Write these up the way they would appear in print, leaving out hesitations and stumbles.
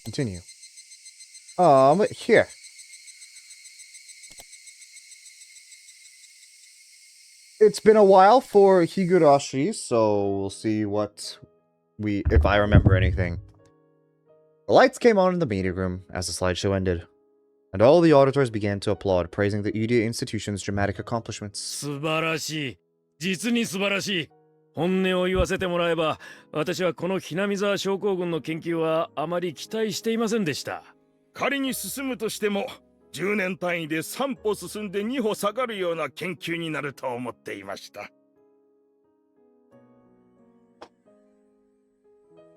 Continue. Here. It's been a while for Higurashi, so we'll see if I remember anything. The lights came on in the meeting room as the slideshow ended, and all the auditors began to applaud, praising the EDA institution's dramatic accomplishments. 素晴らしい。実に素晴らしい。本音を言わせてもらえば、私はこのひなみ沢症候群の研究はあまり期待していませんでした。仮に進むとしても、10年単位で3歩進んで2歩下がるような研究になると思っていました。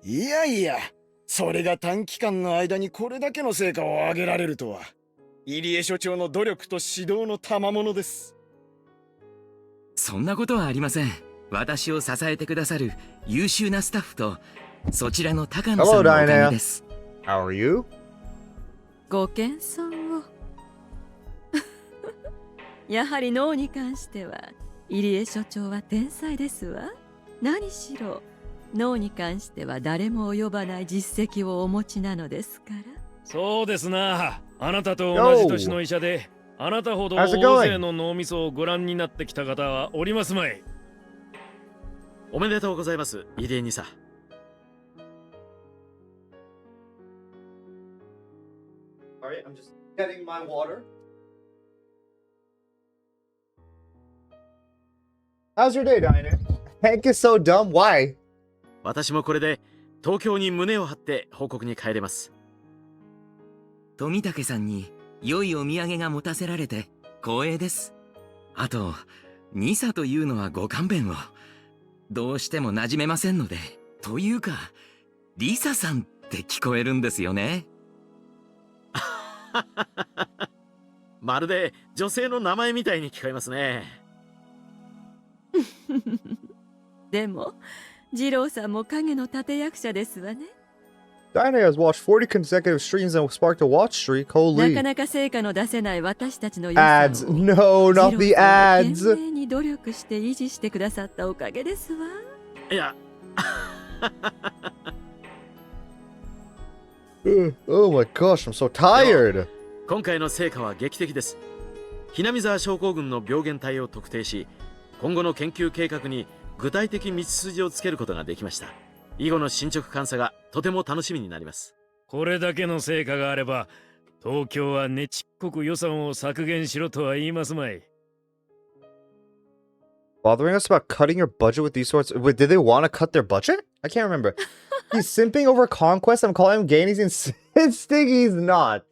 いやいや、それが短期間の間にこれだけの成果を上げられるとは、入江所長の努力と指導の賜物です。そんなことはありません。私を支えてくださる優秀なスタッフと、そちらの高野さんのおかげです。How are you? ご謙遜を。やはり脳に関しては、入江所長は天才ですわ。何しろ、脳に関しては誰も及ばない実績をお持ちなのですから。そうですな。あなたと同じ年の医者で、あなたほど大勢の脳みそをご覧になってきた方はおりますまい。おめでとうございます、入江にさ。Alright, I'm just getting my water. How's your day, Diner? Hank is so dumb. Why? 私もこれで東京に胸を張って報告に帰れます。富武さんに良いお土産が持たせられて光栄です。あと、ニサというのはご勘弁を。どうしても馴染めませんので。というか、リサさんって聞こえるんですよね。まるで女性の名前みたいに聞こえますね。でも、二郎さんも影の立役者ですわね。Diner has watched 40 consecutive streams and sparked a watch streak. な Holy かなか成果の出せない私たちの予算を ads. No, not the 二郎さんが ads. 懸命に努力して維持してくださったおかげですわ。いや。Oh my gosh, I'm so tired. 今回の成果は劇的です。ひなみ沢症候群の病原体を特定し、今後の研究計画に具体的道筋をつけることができました。以後の進捗監査がとても楽しみになります。これだけの成果があれば、東京はねちっこく予算を削減しろとは言いますまい。Bothering us about cutting your budget with these sorts. Wait, did they want to cut their budget? I can't remember. He's simping over conquest. I'm calling him gay and he's insisting he's not.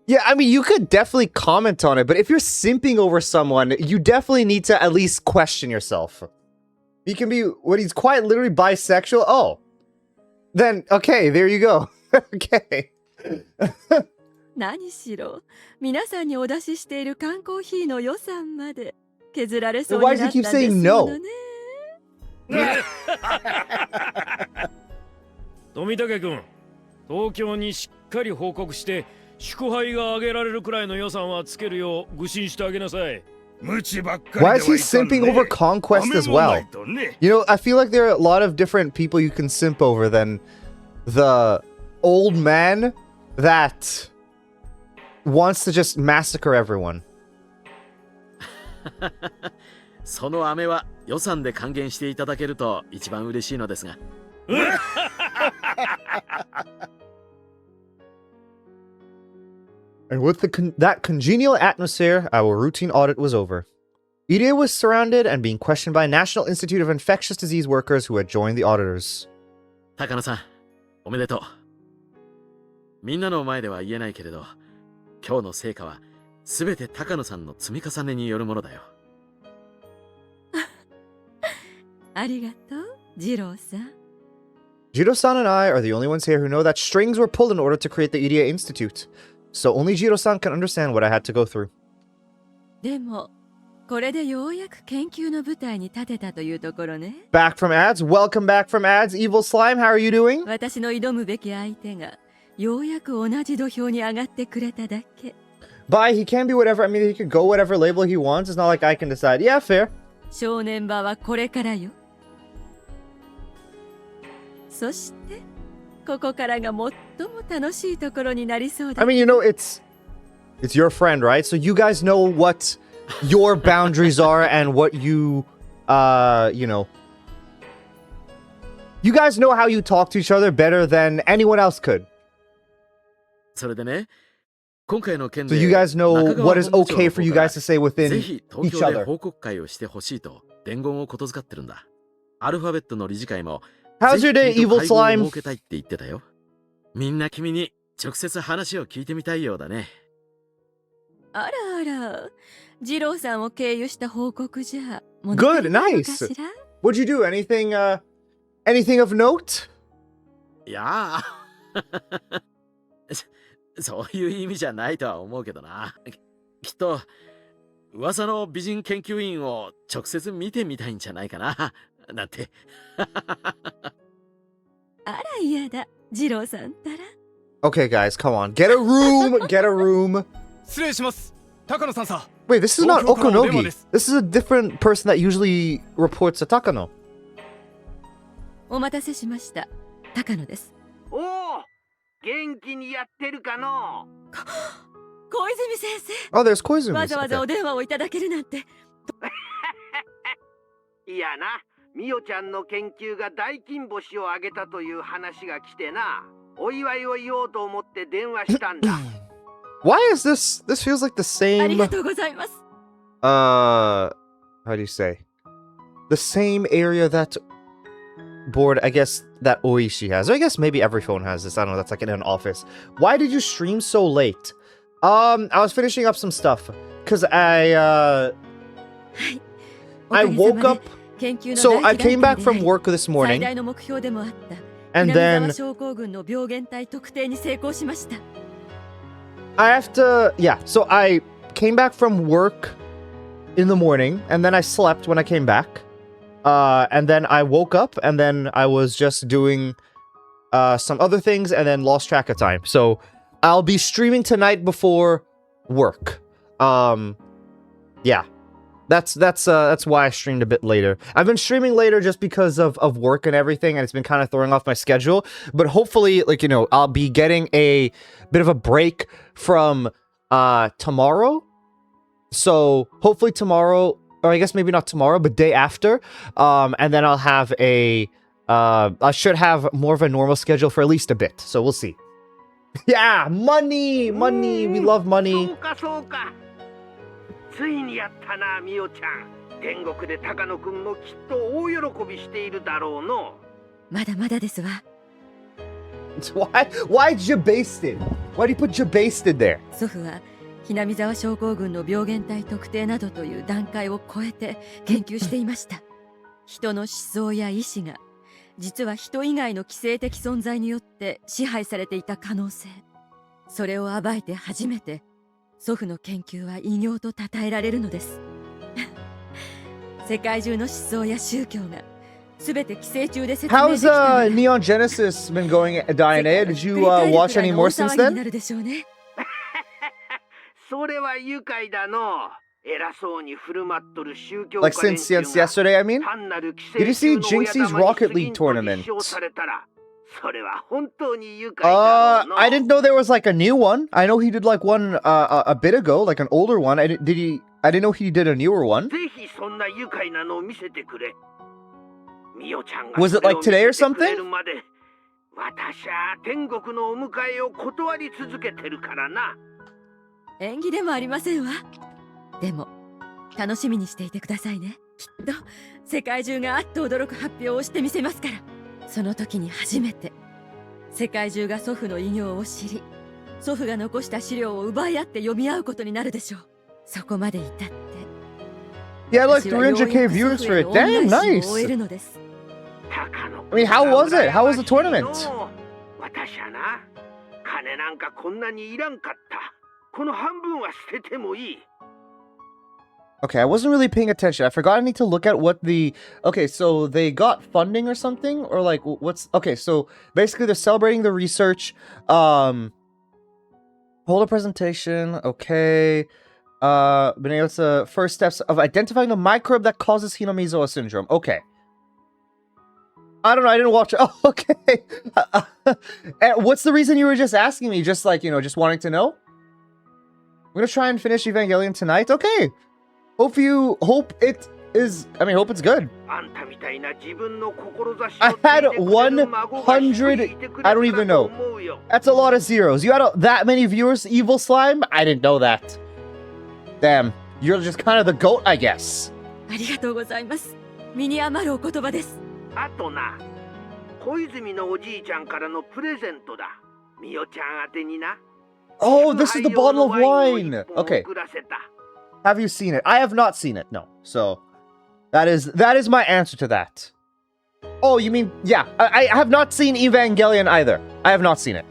Yeah, I mean, you could definitely comment on it, but if you're simping over someone, you definitely need to at least question yourself. He can be, when he's quite literally bisexual, oh. Then, okay, there you go. Okay. 何しろ、皆さんにお出ししている缶コーヒーの予算まで削られそうになったんですものね。富武君、東京にしっかり報告して、祝杯が上げられるくらいの予算はつけるよう愚信してあげなさい。Why is he simping over conquest as well? You know, I feel like there are a lot of different people you can simp over than the old man that wants to just massacre everyone. その飴は予算で還元していただけると一番嬉しいのですが。And with that congenial atmosphere, our routine audit was over. Ide was surrounded and being questioned by National Institute of Infectious Disease workers who had joined the auditors. 高野さん、おめでとう。みんなの前では言えないけれど、今日の成果はすべて高野さんの積み重ねによるものだよ。ありがとう、二郎さん。Jiro-san and I are the only ones here who know that strings were pulled in order to create the EDA Institute. So only Jiro-san can understand what I had to go through. でも、これでようやく研究の舞台に立てたというところね。Back from ads? Welcome back from ads, Evil Slime. How are you doing? 私の挑むべき相手が、ようやく同じ土俵に上がってくれただけ。Bye, he can be whatever. I mean, he can go whatever label he wants. It's not like I can decide. Yeah, fair. 正念場はこれからよ。そしてここからが最も楽しいところになりそうだ。 I mean, you know, it's your friend, right? So you guys know what your boundaries are and what you know, you guys know how you talk to each other better than anyone else could. それでね、今回の件 So で you guys know 中川 what is 本部長の okay 方 for you から guys to say within ぜひ東 each 京で other. 報告会をしてほしいと伝言をことづかってるんだ。アルファベットの理事会も How's ぜ your ひ day, 君と evil 会合を slime? 設けたいって言ってたよ。みんな君に直接話を聞いてみたいようだね。あらあら、二郎さんを経由した報告じゃ物足 Good, りないのか nice. しら。 What'd you do? Anything of note? いやーそういう意味じゃないとは思うけどな。きっと噂の美人研究員を直接見てみたいんじゃないかななんて。あら嫌だ、二郎さんたら。 Okay, guys, come on. Get a room. Get a room. 失礼します。高野さんさ。 Wait, this is not 東京からの電話 Okonogi. です This is a different person that usually reports to Takano. お待たせしました。高野です。おお、元気にやってるかの。小泉先生、 Oh, there's Koizumi. わざわざ Okay. お電話をいただけるなんて。いやな、みおちゃんの研究が大金星を挙げたという話が来てな、お祝いを言おうと思って電話したんだ。Why is this? This feels like the あり same. がとうございます。 How do you say? The same area that board, I guess, that Oishi has. Or I guess maybe every phone has this. I don't know. That's like in an office. Why did you stream so late? I was finishing up some stuff. Because I woke up. 研究の So 第 I 一段 came 階 back で from work this 最 morning. 大の目標でもあった And 南 then 沢症候群の病原体特定に成功しました。 I have to, yeah. So I came back from work in the morning, and then I slept when I came back. And then I woke up, and then I was just doing some other things, and then lost track of time. So I'll be streaming tonight before work. Yeah. That's why I streamed a bit later. I've been streaming later just because of work and everything, and it's been kind of throwing off my schedule. But hopefully, like, you know, I'll be getting a bit of a break from tomorrow. So hopefully tomorrow, or I guess maybe not tomorrow, but day after. And then I'll have I should have more of a normal schedule for at least a bit. So we'll see. Yeah, money. We love そ money. うかそうか。ついにやったな、みおちゃん。天国で高野くんもきっと大喜びしているだろうの。まだまだですわ。 Why Jabasted? Why do you put Jabasted there? 祖父は日南沢症候群の病原体特定などという段階を超えて研究していました。人の思想や意志が実は人以外の寄生的存在によって支配されていた可能性、それを暴いて初めて祖父の研究は偉業と称えられるのです。世界中の思想や宗教が全て寄生虫で説明でき How's たなら Neon Genesis been going, Diane? Did you 世界 watch 大 any の more 大 since 騒ぎに then? なるでしょうね。それは愉快だの。偉そうに振る舞っとる宗教 Like 家連 since 中 since が yesterday, I mean? 単なる寄 Did you 生 see 虫の親 Jinxie's 玉に Rocket 過 League ぎんと tournament? 立証されたら、それは本当に愉快だろうの。 I didn't know there was like a new one. I know he did like one a bit ago, like an older one. I didn't know he did a newer one. ぜひそんな愉快なのを見せてくれ。みおちゃんが Was it like それ today を or 見せてくれ something? るまで、私は天国のお迎えを断り続けてるからな。縁起でもありませんわ。でも楽しみにしていてくださいね。きっと世界中があっと驚く発表をしてみせますから。その時に初めて世界中が祖父の偉業を知り、祖父が残した資料を奪い合って読み合うことになるでしょう。そこまで至って Yeah, like 私はようやく 300k viewers 祖 for 父へ it. の Damn, 恩返し nice. を終えるのです。 I mean, how was it? How was the tournament? 私はな、金なんかこんなにいらんかった。この半分は捨ててもいい。 Okay, I wasn't really paying attention. I forgot I need to look at what the... Okay, so they got funding or something? Or like, what's... Okay, so basically they're celebrating the research. Hold a presentation. Okay. Been able to... First steps of identifying the microbe that causes Hinamizawa syndrome. Okay. I don't know. I didn't watch. Oh, okay. What's the reason you were just asking me? Just like, just wanting to know? I'm gonna try and finish Evangelion tonight. Okay. Hope it is. I mean, hope it's good. I had 100. I don't even know. That's a lot of zeros. You had that many viewers, Evil Slime? I didn't know that. Damn. You're just kind of the goat, I guess. ありがとうございます。身に余るお言葉です。あとな、小泉のおじいちゃんからのプレゼントだ。みおちゃん宛てにな。Oh, this is the bottle of wine. Okay. Have you seen it? I have not seen it. No. So that is my answer to that. Oh, you mean yeah? I have not seen Evangelion either. I have not seen it.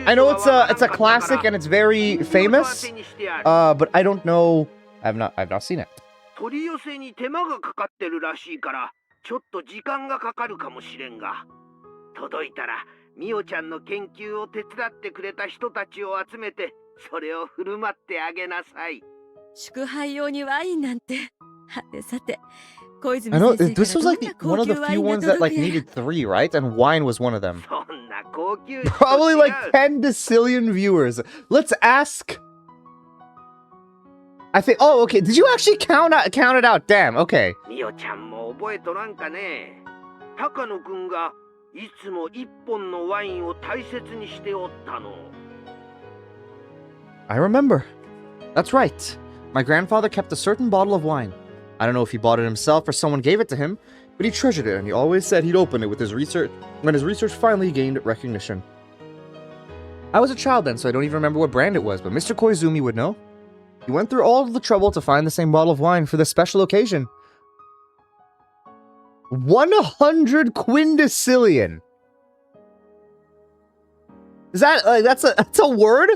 I know it's a classic and it's very famous. But I don't know. I've not seen it. 取り寄せに手間がかかってるらしいからちょっと時間がかかるかもしれんが届いたらみおちゃんの研究を手伝ってくれた人たちを集めてそれを振る舞ってあげなさい。祝杯用にワインなんて。はてさて、小 I 泉 know 先生 this was から like どん one な of the 高級ワ few インが ones that 届 like くや needed 3, right? And wine was one of them. そんな高級 Probably like 10 decillion viewers. Let's ask. I think. Oh, okay. Did you actually count it out? Damn. Okay. みおちゃんも覚えとらんかね。高野くんがいつも一本のワインを大切にしておったの。I remember. That's right. My grandfather kept a certain bottle of wine. I don't know if he bought it himself or someone gave it to him, but he treasured it and he always said he'd open it with his research when his research finally gained recognition. I was a child then, so I don't even remember what brand it was, but Mr. Koizumi would know. He went through all of the trouble to find the same bottle of wine for this special occasion. 100 quindecillion. Is that that's a word?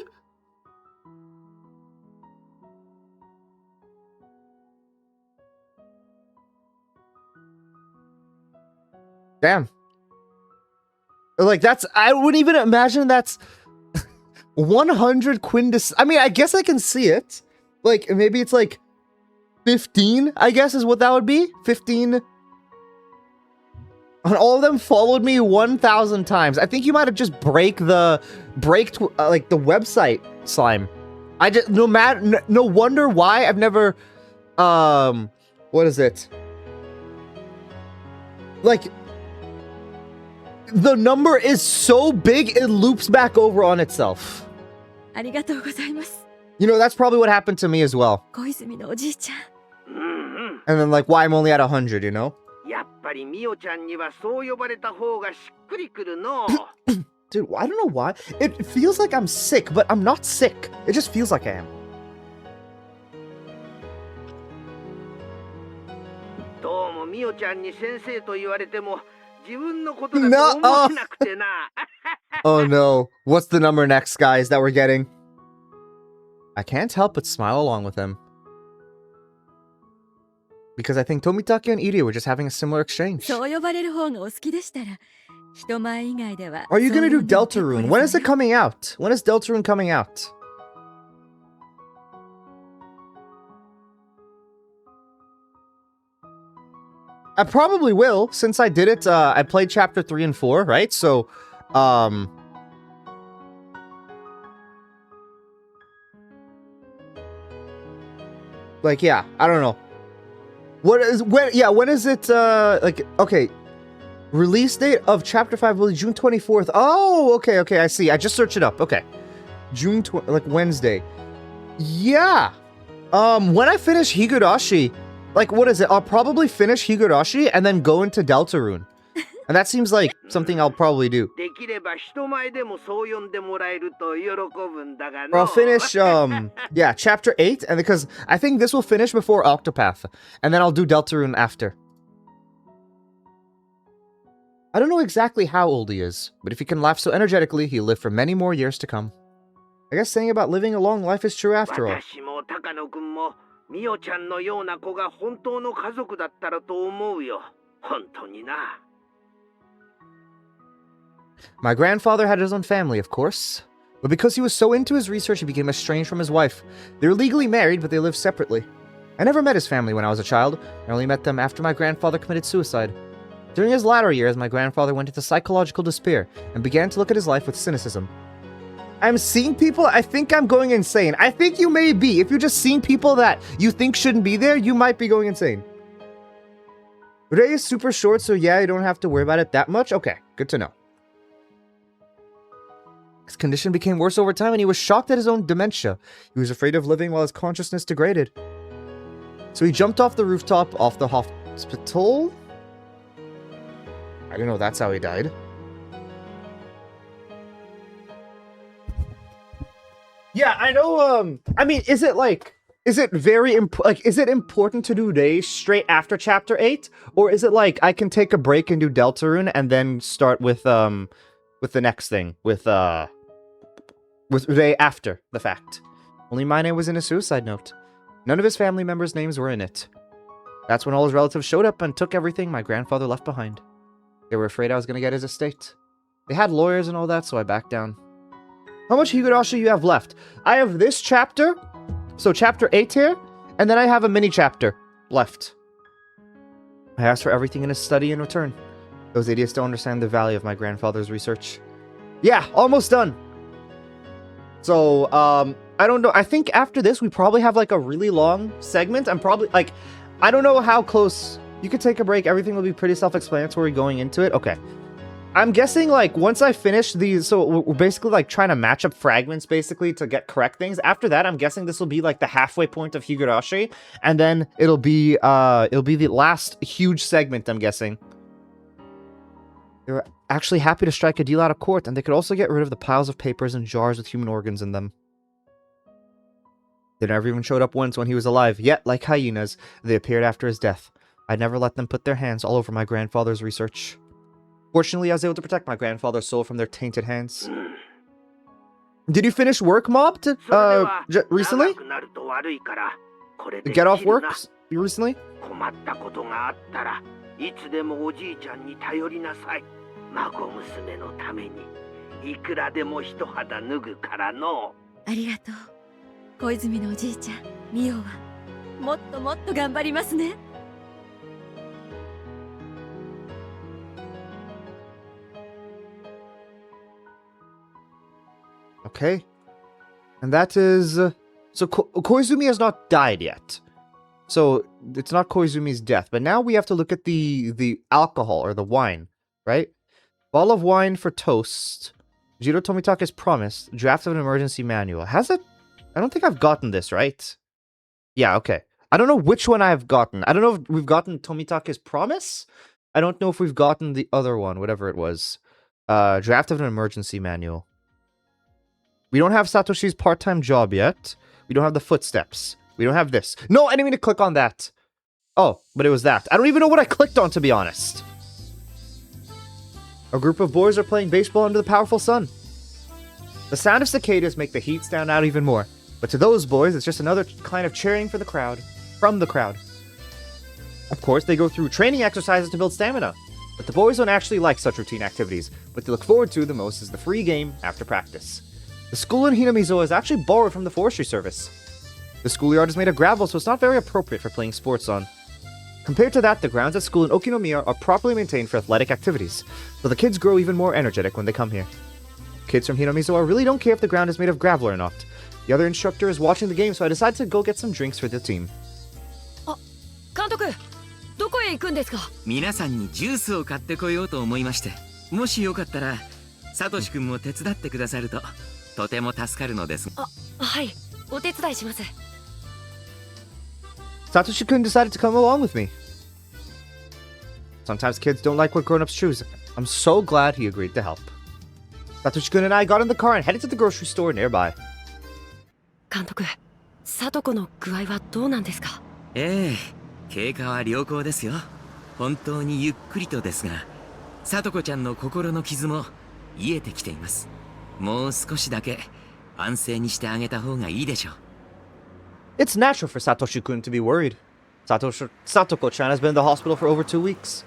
Damn. Like I wouldn't even imagine that's 100 quindecillion. I mean, I guess I can see it. Like maybe it's like 15, I guess is what that would be. 15. And all of them followed me 1,000 times. I think you might have just like the website, Slime. I just no wonder why I've never what is it? Like the number is so big it loops back over on itself. ありがとうございます。 You know, that's probably what happened to me as well. 小泉のおじいちゃん。And then like why I'm only at 100, you know? やっぱりみおちゃんにはそう呼ばれた方がしっくりくるの。Dude, I don't know why. It feels like I'm sick, but I'm not sick. It just feels like I am. どうもみおちゃんに先生と言われても自分のことだと思えなくてな。Oh no. What's the number next, guys, that we're getting? I can't help but smile along with him. Because I think Tomitake and Irie were just having a similar exchange. そう呼ばれる方がお好きでしたら、人前以外では。 Are you gonna do Deltarune? When is it coming out? When is Deltarune coming out? I probably will, since I did it. I played chapter 3 and 4, right? So, like, yeah, I don't know. When is it, like, okay. Release date of chapter 5 will be June 24th. Oh, okay, I see. I just searched it up. Okay. June, like, Wednesday. Yeah. When I finish Higurashi, like, what is it? I'll probably finish Higurashi and then go into Deltarune. And that seems like something I'll probably do. Or I'll finish, yeah, chapter 8, and because I think this will finish before Octopath, and then I'll do Deltarune after. I don't know exactly how old he is, but if he can laugh so energetically, he'll live for many more years to come. I guess saying about living a long life is true after all. みおちゃんのような子が本当の家族だったらと思うよ。本当にな。My grandfather had his own family, of course. But because he was so into his research, he became estranged from his wife. They were legally married, but they lived separately. I never met his family when I was a child. I only met them after my grandfather committed suicide. During his latter years, my grandfather went into psychological despair and began to look at his life with cynicism. I'm seeing people, I think I'm going insane. I think you may be. If you're just seeing people that you think shouldn't be there, you might be going insane. Ray is super short, so yeah, you don't have to worry about it that much. Okay, good to know. His condition became worse over time, and he was shocked at his own dementia. He was afraid of living while his consciousness degraded. So he jumped off the rooftop off the hospital? I don't know, that's how he died. Yeah, I know, I mean, is it very is it important to do Ray straight after chapter 8? Or is it like, I can take a break and do Deltarune and then start with the next thing, with Ray after the fact? Only my name was in a suicide note. None of his family members' names were in it. That's when all his relatives showed up and took everything my grandfather left behind. They were afraid I was gonna get his estate. They had lawyers and all that, so I backed down. How much Higurashi you have left? I have this chapter, so chapter 8 here, and then I have a mini chapter left. I asked for everything in his study in return. Those idiots don't understand the value of my grandfather's research. Yeah, almost done. So, I don't know. I think after this, we probably have like a really long segment. I'm probably like, I don't know how close. You could take a break. Everything will be pretty self-explanatory going into it. Okay. I'm guessing like once I finish these, so we're basically like trying to match up fragments basically to get correct things. After that, I'm guessing this will be like the halfway point of Higurashi, and then it'll be the last huge segment, I'm guessing. They were actually happy to strike a deal out of court, and they could also get rid of the piles of papers and jars with human organs in them. They never even showed up once when he was alive, yet, like hyenas, they appeared after his death. I'd never let them put their hands all over my grandfather's research. Fortunately, I was able to protect my grandfather's soul from their tainted hands. Did you finish work, Mob, recently? Get off work recently? 困ったことがあったらいつでもおじいちゃんに頼りなさい。孫娘のためにいくらでも一肌脱ぐからの。ありがとう。小泉のおじいちゃん、ミオはもっともっと頑張りますね。Okay. And that is... so Koizumi has not died yet. So it's not Koizumi's death. But now we have to look at the alcohol, or the wine, right? Bottle of wine for toast. Jiro Tomitaka's promise. Draft of an emergency manual. Has it? I don't think I've gotten this, right? Yeah, okay. I don't know which one I've gotten. I don't know if we've gotten Tomitaka's promise. I don't know if we've gotten the other one, whatever it was. Draft of an emergency manual. We don't have Satoshi's part-time job yet. We don't have the footsteps. We don't have this. No, I didn't mean to click on that. Oh, but it was that. I don't even know what I clicked on, to be honest. A group of boys are playing baseball under the powerful sun. The sound of cicadas make the heat stand out even more. But to those boys, it's just another kind of cheering for the crowd. From the crowd. Of course, they go through training exercises to build stamina. But the boys don't actually like such routine activities. What they look forward to the most is the free game after practice. The school in Hinamizo is actually borrowed from the forestry service. The schoolyard is made of gravel, so it's not very appropriate for playing sports on. Compared to that, the grounds at school in Okinomiya are properly maintained for athletic activities, so the kids grow even more energetic when they come here. Kids from Hinamizo really don't care if the ground is made of gravel or not. The other instructor is watching the game, so I decided to go get some drinks for the team. 監督、どこへ行くんですか？皆さんにジュースを買ってこようと思いまして、もしよかったらサトシ君も手伝ってくださるととても助かるのです。はい、お手伝いします。Satoshi-kun decided to come along with me. Sometimes kids don't like what grown-ups choose. I'm so glad he agreed to help. Satoshi-kun and I got in the car and headed to the grocery store nearby. 監督、サトコの具合はどうなんですか？ええ、経過は良好ですよ。本当にゆっくりとですが、サトコちゃんの心の傷も癒えてきています。もう少しだけ安静にしてあげた方がいいでしょう。It's natural for Satoshi-kun to be worried. Satoko-chan has been in the hospital for over 2 weeks.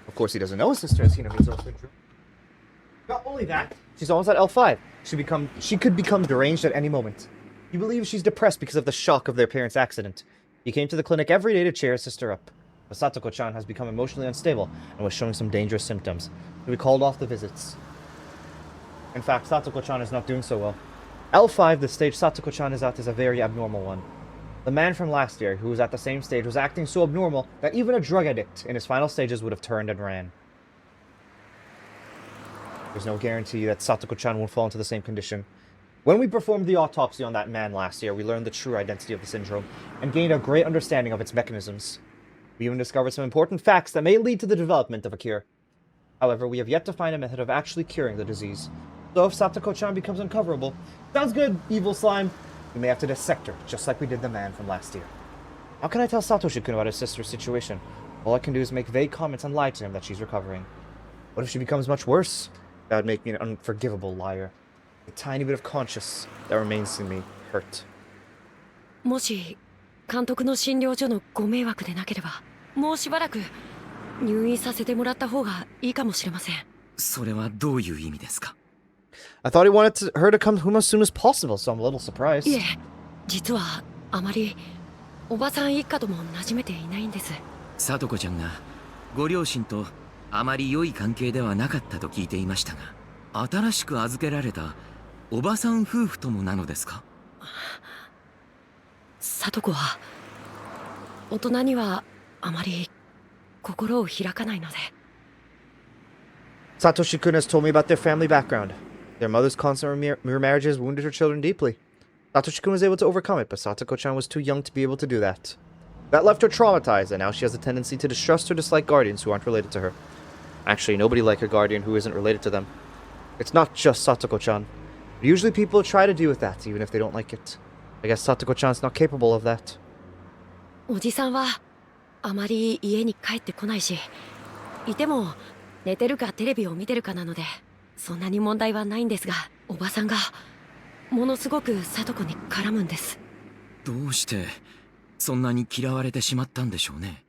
Of course, he doesn't know his sister has Hinamizo syndrome. Not only that, she's almost at L5. She could become deranged at any moment. He believes she's depressed because of the shock of their parents' accident. He came to the clinic every day to cheer his sister up. but Satoko-chan has become emotionally unstable and was showing some dangerous symptoms, so we called off the visits. In fact, Satoko-chan is not doing so well. L5, the stage Satoko-chan is at, is a very abnormal one. The man from last year, who was at the same stage, was acting so abnormal that even a drug addict in his final stages would have turned and ran. There's no guarantee that Satoko-chan won't fall into the same condition. When we performed the autopsy on that man last year, we learned the true identity of the syndrome, and gained a great understanding of its mechanisms. We even discovered some important facts that may lead to the development of a cure. However, we have yet to find a method of actually curing the disease. So if Satoko-chan becomes uncoverable, sounds good, evil slime, we may have to dissect her, just like we did the man from last year. How can I tell Satoshi-kun about his sister's situation? All I can do is make vague comments and lie to him that she's recovering. What if she becomes much worse? That would make me an unforgivable liar. A tiny bit of conscience that remains in me hurt. もし監督の診療所のご迷惑でなければ、もうしばらく入院させてもらった方がいいかもしれません。それはどういう意味ですか？ I thought he wanted her to come home as soon as possible, so I'm a little surprised. いえ、実はあまりおばさん一家とも馴染めていないんです。さとこちゃんがご両親とあまり良い関係ではなかったと聞いていましたが、新しく預けられたおばさん夫婦ともなのですか？さとこは大人にはあまり心を開かないので。Satoshi-kun has told me about their family background. Their mother's constant remarriages wounded her children deeply. Satoshi-kun was able to overcome it, but Satoko-chan was too young to be able to do that. That left her traumatized, and now she has a tendency to distrust or dislike guardians who aren't related to her. Actually, nobody like a guardian who isn't related to them. It's not just Satoko-chan. Usually people try to deal with that, even if they don't like it. I guess Satoko-chan's not capable of that. おじさんはあまり家に帰ってこないし、いても寝てるかテレビを見てるかなのでそんなに問題はないんですが、おばさんがものすごくさとこに絡むんです。どうしてそんなに嫌われてしまったんでしょうね。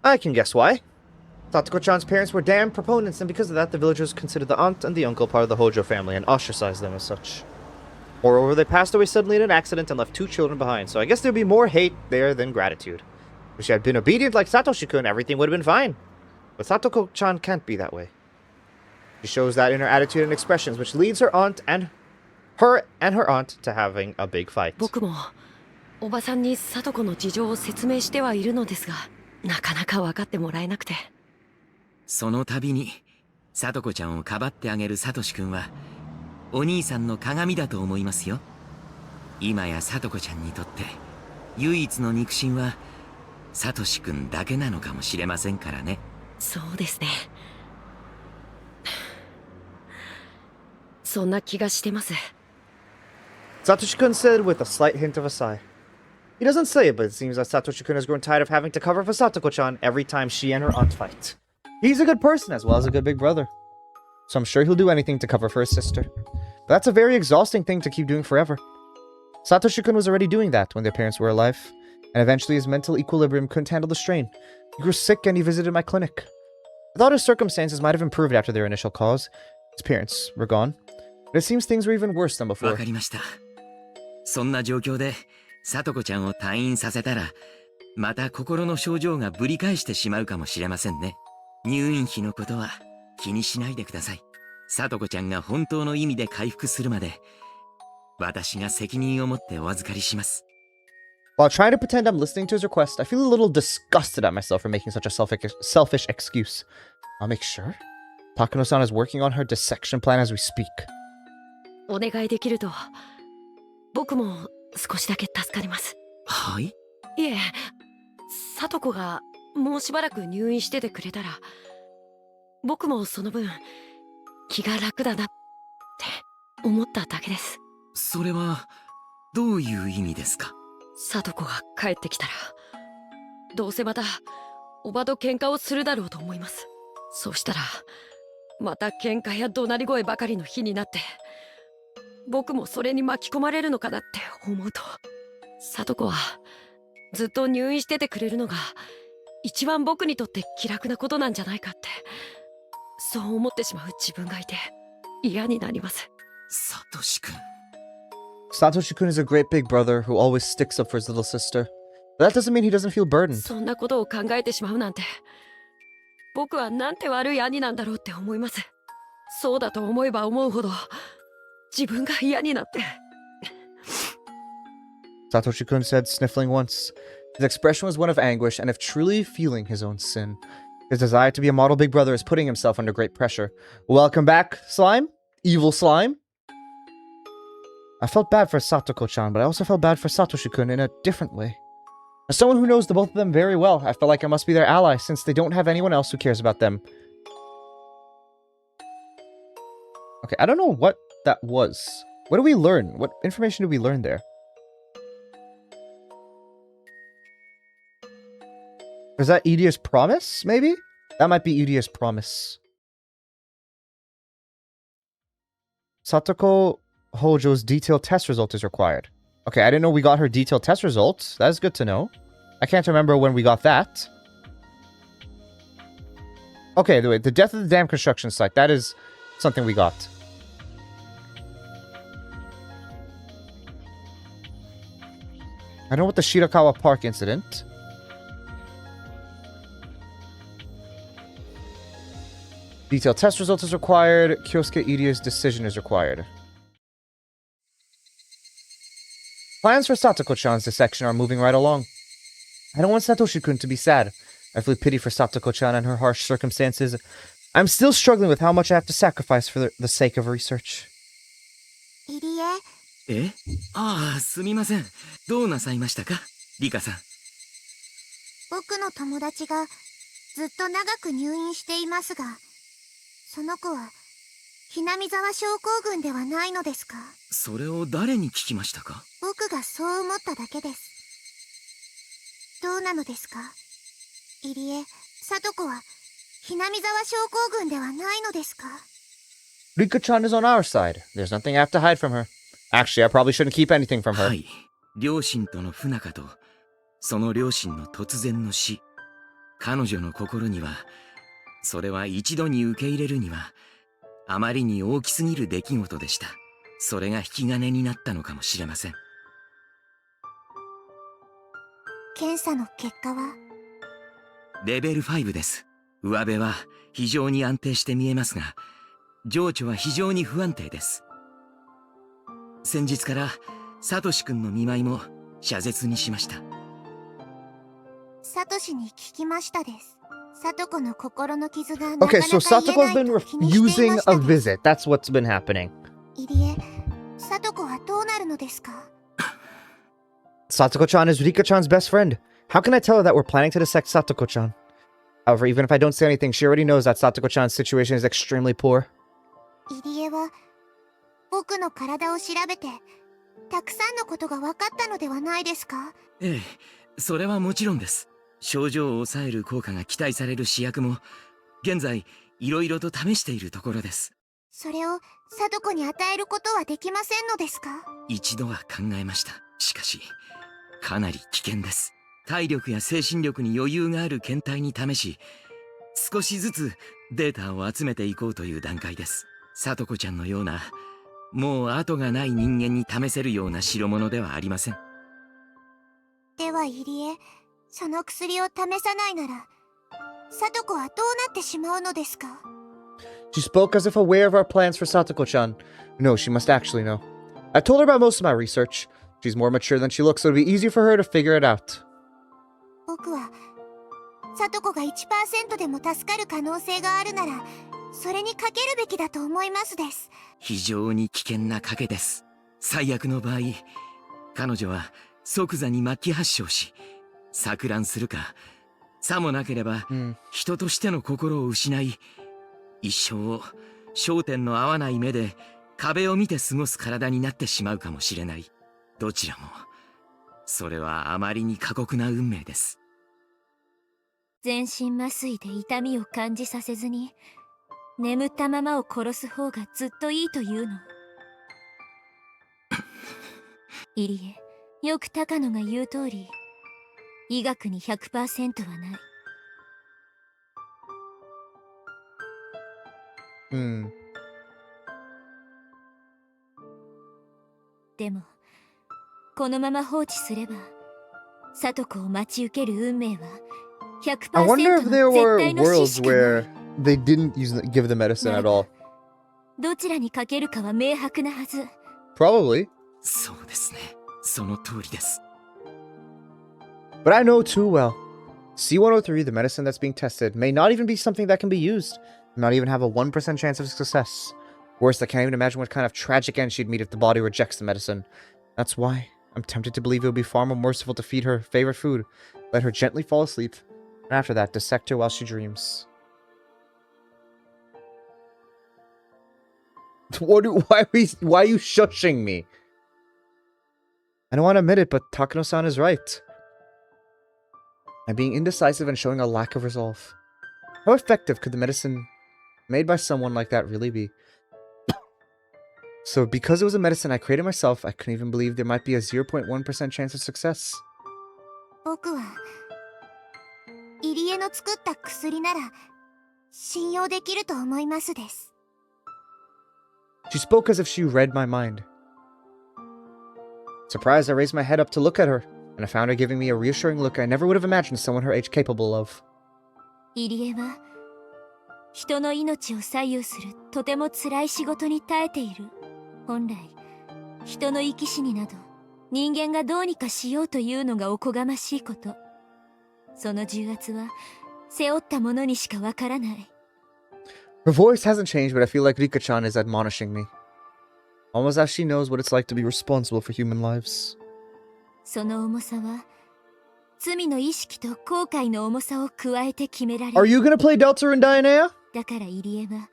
I can guess why. Satoko-chan's parents were damn proponents, and because of that, the villagers considered the aunt and the uncle part of the Hojo family and ostracized them as such. Moreover, they passed away suddenly in an accident and left 2 children behind, so I guess there'd be more hate there than gratitude. If she had been obedient like Satoshi-kun, everything would have been fine. But Satoko-chan can't be that way. She shows that in her attitude and expressions, which leads her and her aunt to having a big fight. 僕もおばさんにさとこの事情を説明してはいるのですが、なかなか分かってもらえなくて。その度にさとこちゃんをかばってあげるさとしくんはお兄さんの鏡だと思いますよ。今やさとこちゃんにとって唯一の肉親はさとしくんだけなのかもしれませんからね。そうですね。そんな気がしてます。 Satoshi-kun said with a slight hint of a sigh. He doesn't say it, but it seems that Satoshi-kun has grown tired of having to cover for Satoko-chan every time she and her aunt fight. He's a good person as well as a good big brother, so I'm sure he'll do anything to cover for his sister. But that's a very exhausting thing to keep doing forever. Satoshi-kun was already doing that when their parents were alive, and eventually his mental equilibrium couldn't handle the strain. He grew sick and he visited my clinic. I thought his circumstances might have improved after their initial cause. His parents were gone, but it seems things were even worse than before. わかりました。そんな状況でさとこちゃんを退院させたらまた心の症状がぶり返してしまうかもしれませんね。入院費のことは気にしないでください。さとこちゃんが本当の意味で回復するまで私が責任を持ってお預かりします。 While trying to pretend I'm listening to his request, I feel a little disgusted at myself for making such a selfish excuse. I'll make sure. Takano-san is working on her dissection plan as we speak. お願いできると僕も少しだけ助かります。はい？いえ、さとこがもうしばらく入院しててくれたら僕もその分気が楽だなって思っただけです。それはどういう意味ですか？さとこが帰ってきたらどうせまたおばと喧嘩をするだろうと思います。そうしたらまた喧嘩や怒鳴り声ばかりの日になって僕もそれに巻き込まれるのかなって思うと、さとこはずっと入院しててくれるのが一番僕にとって気楽なことなんじゃないかってそう思ってしまう自分がいて嫌になります。さとしくん。 Satoshi-kun is a great big brother who always sticks up for his little sister. That doesn't mean he doesn't feel burdened. そんなことを考えてしまうなんて、僕はなんて悪い兄なんだろうって思います。そうだと思えば思うほど自分が嫌になって。Satoshi-kun said, sniffling once. His expression was one of anguish and of truly feeling his own sin. His desire to be a model big brother is putting himself under great pressure. Welcome back, Slime? Evil Slime? I felt bad for Satoko-chan, but I also felt bad for Satoshi-kun in a different way. As someone who knows the both of them very well, I felt like I must be their ally since they don't have anyone else who cares about them. Okay, I don't know what that was. What do we learn? What information do we learn there? Is that Idia's promise, maybe? That might be Idia's promise. Satoko Hojo's detailed test result is required. Okay, I didn't know we got her detailed test results. That is good to know. I can't remember when we got that. Okay, the death of the dam construction site. That is something we got. I know what the Shirakawa Park incident. Detailed test result is required. Kyosuke Idia's decision is required. Plans for Satoko-chan's dissection are moving right along. I don't want Satoshi-kun to be sad. I feel pity for Satoko-chan and her harsh circumstances. I'm still struggling with how much I have to sacrifice for the sake of research. え？ああ、すみません。どうなさいましたか、リカさん。僕の友達がずっと長く入院していますが、その子はひなみ沢症候群ではないのですか？それを誰に聞きましたか？僕がそう思っただけです。どうなのですか？入江、聡子はひなみ沢症候群ではないのですか？ Rika-chan is on our side. There's nothing I have to hide from her. Actually, I probably shouldn't keep anything from her. はい。両親との不仲と、その両親の突然の死。彼女の心には、それは一度に受け入れるには、あまりに大きすぎる出来事でした。それが引き金になったのかもしれません。検査の結果は？レベル5です。上辺は非常に安定して見えますが、情緒は非常に不安定です。先日からサトシ君の見舞いも謝絶にしました。サトシに聞きましたです。サトコの心の傷がなかなか Okay, so 癒え Satoko's ない been と気にしてい refusing ました a です。 visit. That's what's been happening. 入江、サトコはどうなるのですか？ Satoko-chan is Rika-chan's best friend. How can I tell her that we're planning to dissect Satoko-chan? However, even if I don't say anything, she already knows that Satoko-chan's situation is extremely poor. 入江は僕の体を調べてたくさんのことが分かったのではないですか？ええ、それはもちろんです。症状を抑える効果が期待される試薬も現在いろいろと試しているところです。それをサトコに与えることはできませんのですか？一度は考えました。しかしかなり危険です。体力や精神力に余裕がある検体に試し、少しずつデータを集めていこうという段階です。サトコちゃんのようなもう後がない人間に試せるような代物ではありません。では入江、その薬を試さないならサトコはどうなってしまうのですか？ She spoke as if aware of our plans for Satoko-chan. No, she must actually know. I told her about most of my research. She's more mature than she looks, so it'll be easier for her to figure it out. 僕はサトコが 1% でも助かる可能性があるならそれにかけるべきだと思いますです。非常に危険な賭けです。最悪の場合、彼女は即座に末期発症し、錯乱するか、さもなければ、人としての心を失い、一生を焦点の合わない目で壁を見て過ごす体になってしまうかもしれない。どちらも、それはあまりに過酷な運命です。全身麻酔で痛みを感じさせずに眠ったままを殺す方がずっといいというの？入江、よく高野が言う通り医学に 100% はない。でもこのまま放置すれば里子を待ち受ける運命は I wonder 100% if there の were 絶対の死 worlds しかない where they didn't give the medicine at all. どちらにかけるかは明白なはず。 Probably. そうですね。その通りです。 But I know too well. C103, the medicine that's being tested, may not even be something that can be used. Not even have a 1% chance of success. Worse, I can't even imagine what kind of tragic end she'd meet if the body rejects the medicine. That's why I'm tempted to believe it would be far more merciful to feed her favorite food, let her gently fall asleep, and after that, dissect her while she dreams. Why are you shushing me? I don't want to admit it, but Takano-san is right. I'm being indecisive and showing a lack of resolve. How effective could the medicine made by someone like that really be? So because it was a medicine I created myself, I couldn't even believe there might be a 0.1% chance of success. 僕は入江の作った薬なら信用できると思いますです。 She spoke as if she read my mind. Surprised, I raised my head up to look at her, and I found her giving me a reassuring look I never would have imagined someone her age capable of. 入江は人の命を左右するとても辛い仕事に耐えている。本来人の生き死になど人間がどうにかしようというのがおこがましいこと。その重圧は背負ったものにしかわからない。 Her voice hasn't changed, but I feel like Rika-chan is admonishing me. Almost as she knows what it's like to be responsible for human lives. その重さは罪の意識と後悔の重さを加えて決められる。 Are you gonna play Delta and Dianea? だから入江は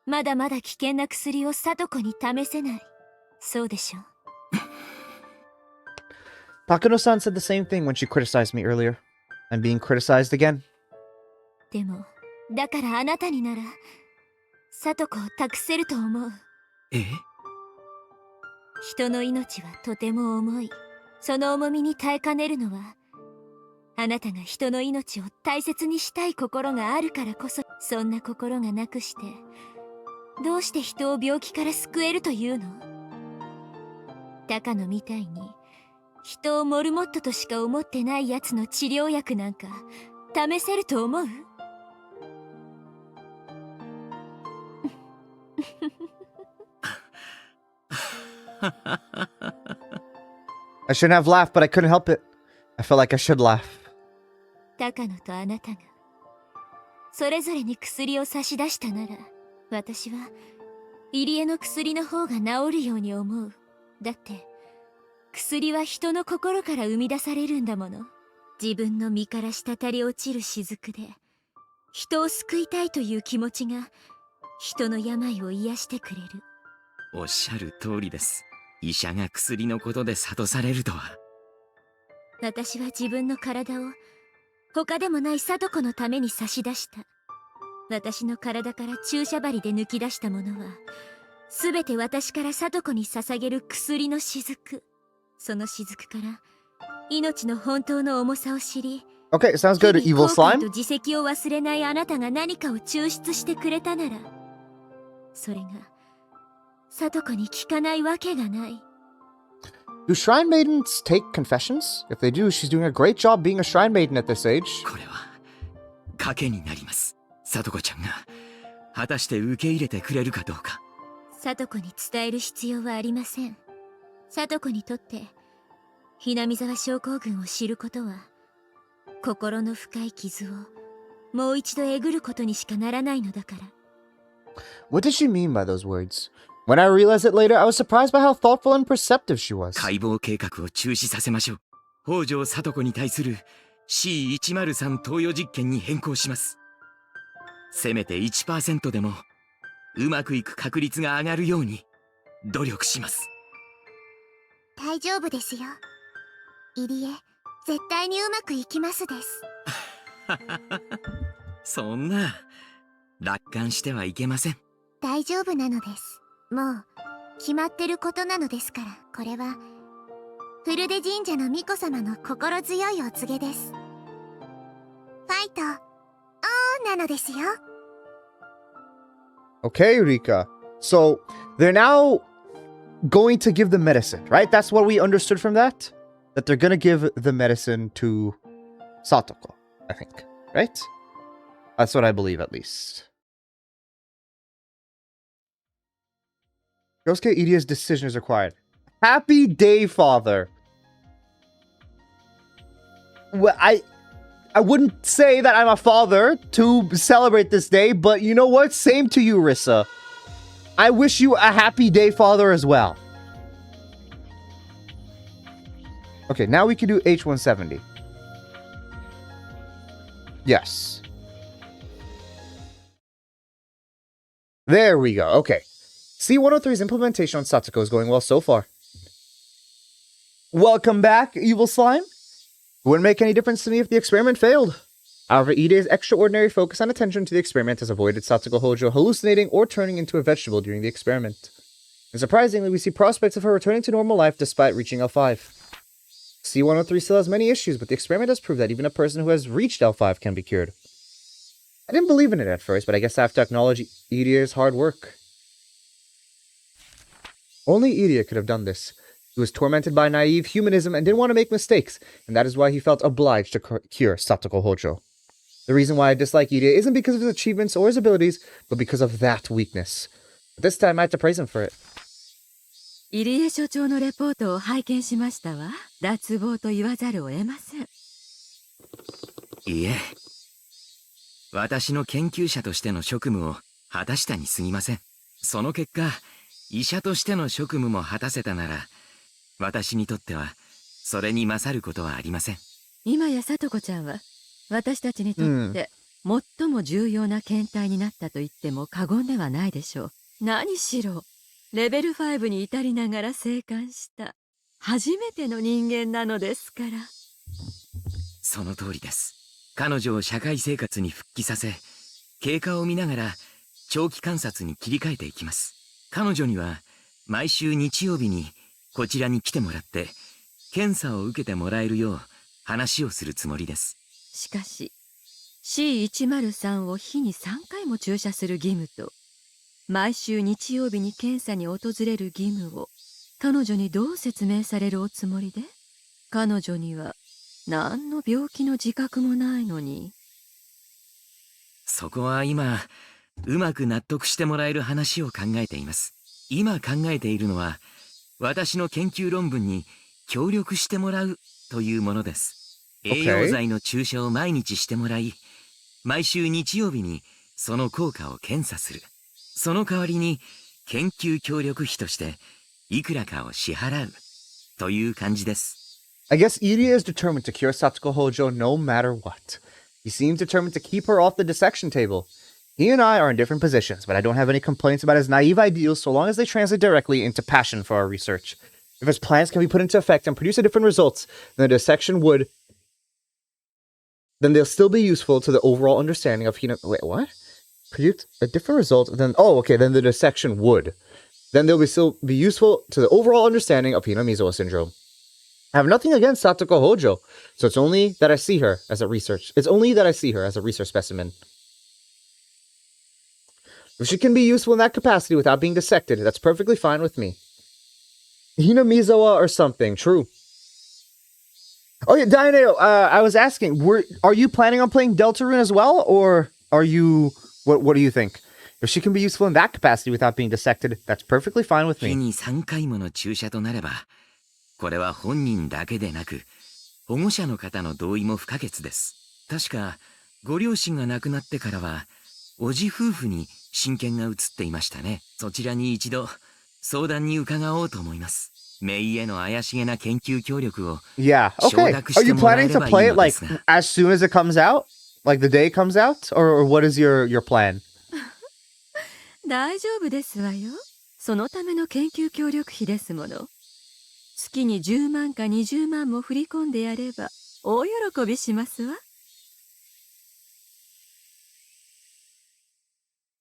まだまだ危険な薬を里子に試せない。そうでしょ。 Takano-san said the same thing when she criticized me earlier. I'm being criticized again. でもだからあなたになら里子を託せると思う。え？人の命はとても重い。その重みに耐えかねるのはあなたが人の命を大切にしたい心があるからこそ。そんな心がなくしてどうして人を病気から救えるというの？高野みたいに人をモルモットとしか思ってないやつの治療薬なんか試せると思う？ I shouldn't have laughed, but I couldn't help it. I felt like I should laugh. 高野とあなたがそれぞれに薬を差し出したなら私は入江の薬の方が治るように思う。だって薬は人の心から生み出されるんだもの。自分の身から滴り落ちる雫で人を救いたいという気持ちが人の病を癒してくれる。おっしゃる通りです。医者が薬のことで諭されるとは。私は自分の体を他でもない里子のために差し出した。私の体から注射針で抜き出したものは全て私から里子に捧げる薬の雫。その雫から命の本当の重さを知り、 Okay, it sounds good. 日 Evil 々後悔 slime? と自責を忘れないあなたが何かを抽出してくれたならそれが里子に効かないわけがない。 Do shrine maidens take confessions? If they do, she's doing a great job being a shrine maiden at this age. これは賭けになります。里子ちゃんが果たして受け入れてくれるかどうか。里子に伝える必要はありません。里子にとってひなみ沢症候群を知ることは心の深い傷をもう一度えぐることにしかならないのだから。 What did she mean by those words? When I realized it later, I was surprised by how thoughtful and perceptive she was. 解剖計画を中止させましょう。北条里子に対する C103 投与実験に変更します。せめて 1% でもうまくいく確率が上がるように努力します。大丈夫ですよ。入江、絶対にうまくいきますです。そんな楽観してはいけません。大丈夫なのです。もう決まってることなのですから。これはフルデ神社の巫女様の心強いお告げです。ファイトオンなのですよ。 Okay, Rika. So, they're now going to give the medicine, right? That's what we understood from that? that they're gonna give the medicine to Satoko, I think. Right? That's what I believe, at least. Yosuke Iida's decision is required. Happy day, father! Well, I wouldn't say that I'm a father to celebrate this day, but you know what? Same to you, Rissa. I wish you a happy day, father, as well. Okay, now we can do H170. Yes. There we go. Okay. C-103's implementation on Satsuko is going well so far. Welcome back, evil slime. It wouldn't make any difference to me if the experiment failed. However, Iida's extraordinary focus and attention to the experiment has avoided Satsuko Hojo hallucinating or turning into a vegetable during the experiment. And surprisingly, we see prospects of her returning to normal life despite reaching L5. C-103 still has many issues, but the experiment has proved that even a person who has reached L5 can be cured. I didn't believe in it at first, but I guess I have to acknowledge Iida's hard work. Only Iida could have done this. He was tormented by naive humanism and didn't want to make mistakes, and that is why he felt obliged to cure Satoko Hojo. The reason why I dislike Iida isn't because of his achievements or his abilities, but because of that weakness. But this time I had to praise him for it. 入江所長のレポートを拝見しましたわ。脱帽と言わざるを得ません。いえ、私の研究者としての職務を果たしたに過ぎません。その結果、医者としての職務も果たせたなら、私にとってはそれに勝ることはありません。今やさとこちゃんは私たちにとって最も重要な検体になったと言っても過言ではないでしょう。何しろレベル5に至りながら生還した初めての人間なのですから。その通りです。彼女を社会生活に復帰させ、経過を見ながら長期観察に切り替えていきます。彼女には毎週日曜日にこちらに来てもらって検査を受けてもらえるよう話をするつもりです。しかし C103 を日に3回も注射する義務と毎週日曜日に検査に訪れる義務を彼女にどう説明されるおつもりで？彼女には何の病気の自覚もないのに。そこは今うまく納得してもらえる話を考えています。今考えているのは私の研究論文に協力してもらうというものです。栄養剤の注射を毎日してもらい、毎週日曜日にその効果を検査する。その代わりに研究協力費としていくらかを支払うという感じです。I guess Iida is determined to cure Satsuko Hojo no matter what. He seems determined to keep her off the dissection table. He and I are in different positions, but I don't have any complaints about his naive ideals so long as they translate directly into passion for our research. If his plans can be put into effect and produce a different results than the dissection would, then they'll still be useful to the overall understanding of Wait, what? Produce a different result than... Oh, okay, then the dissection would. Then they'll still be useful to the overall understanding of Hinamizawa syndrome. I have nothing against Satoko Hojo, so it's only that I see her as a research specimen. If she can be useful in that capacity without being dissected, that's perfectly fine with me. Hinamizawa or something, true. Oh yeah, Daineo, I was asking, are you planning on playing Deltarune as well, or are you... What do you think? If she can be useful in that capacity without being dissected, that's perfectly fine with 日 me. に3回もの注射となれば、これは本人だけでなく、保護者の方の同意も不可欠です。確か、ご両親が亡くなってからは、おじ夫婦に親権が移っていましたね。そちらに一度相談に伺おうと思います。メイへの怪しげな研究協力を Yeah, okay. Are you planning to play it like as soon as it comes out? Like the day it comes out? Or what is your plan? 大丈夫ですわよ。そのための研究協力費ですもの。月に10万か20万も振り込んでやれば大喜びしますわ。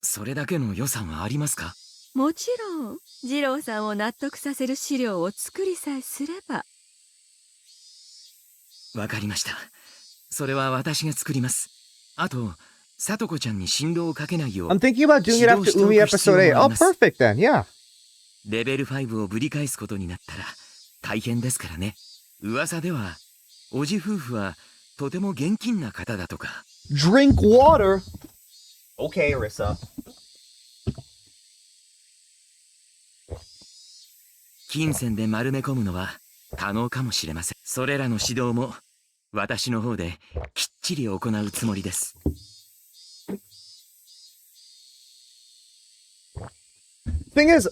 それだけの予算はありますか？もちろん、二郎さんを納得させる資料を作りさえすれば。わかりました。それは私が作ります。あと、さとこちゃんに振動をかけないよう。I'm thinking about doing it after Umi episode 8. Oh, perfect then, yeah. レベル5をぶり返すことになったら大変ですからね。噂では、おじ夫婦はとても現金な方だとか。Drink water? Okay, Arissa. 金銭で丸め込むのは可能かもしれません。それらの指導も私の方できっちり行うつもりです。Thing is,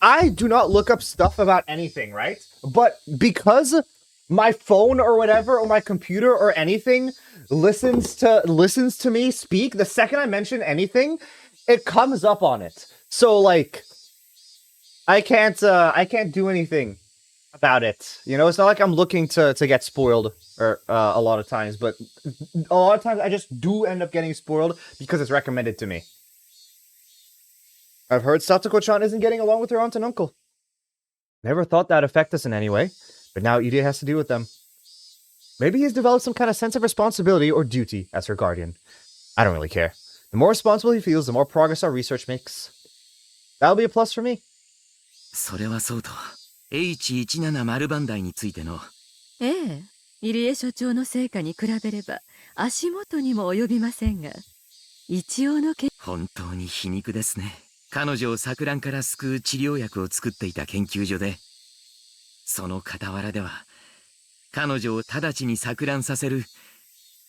I do not look up stuff about anything, right? But because my phone or whatever, or my computer or anything listens to me speak, the second I mention anything, it comes up on it. So like, I can't do anything about it. You know, it's not like I'm looking to get spoiled or a lot of times, but a lot of times I just do end up getting spoiled because it's recommended to me. I've heard Satoko-chan isn't getting along with her aunt and uncle. Never thought that'd affect us in any way, but now Ide has to deal with them. Maybe he's developed some kind of sense of responsibility or duty as her guardian. I don't really care. The more responsible he feels, the more progress our research makes. That'll be a plus for me. それはそうと、H17 丸番台についての。ええ、入江所長の成果に比べれば足元にも及びませんが、一応の本当に皮肉ですね。彼女を錯乱から救う治療薬を作っていた研究所で、その傍らでは彼女を直ちに錯乱させる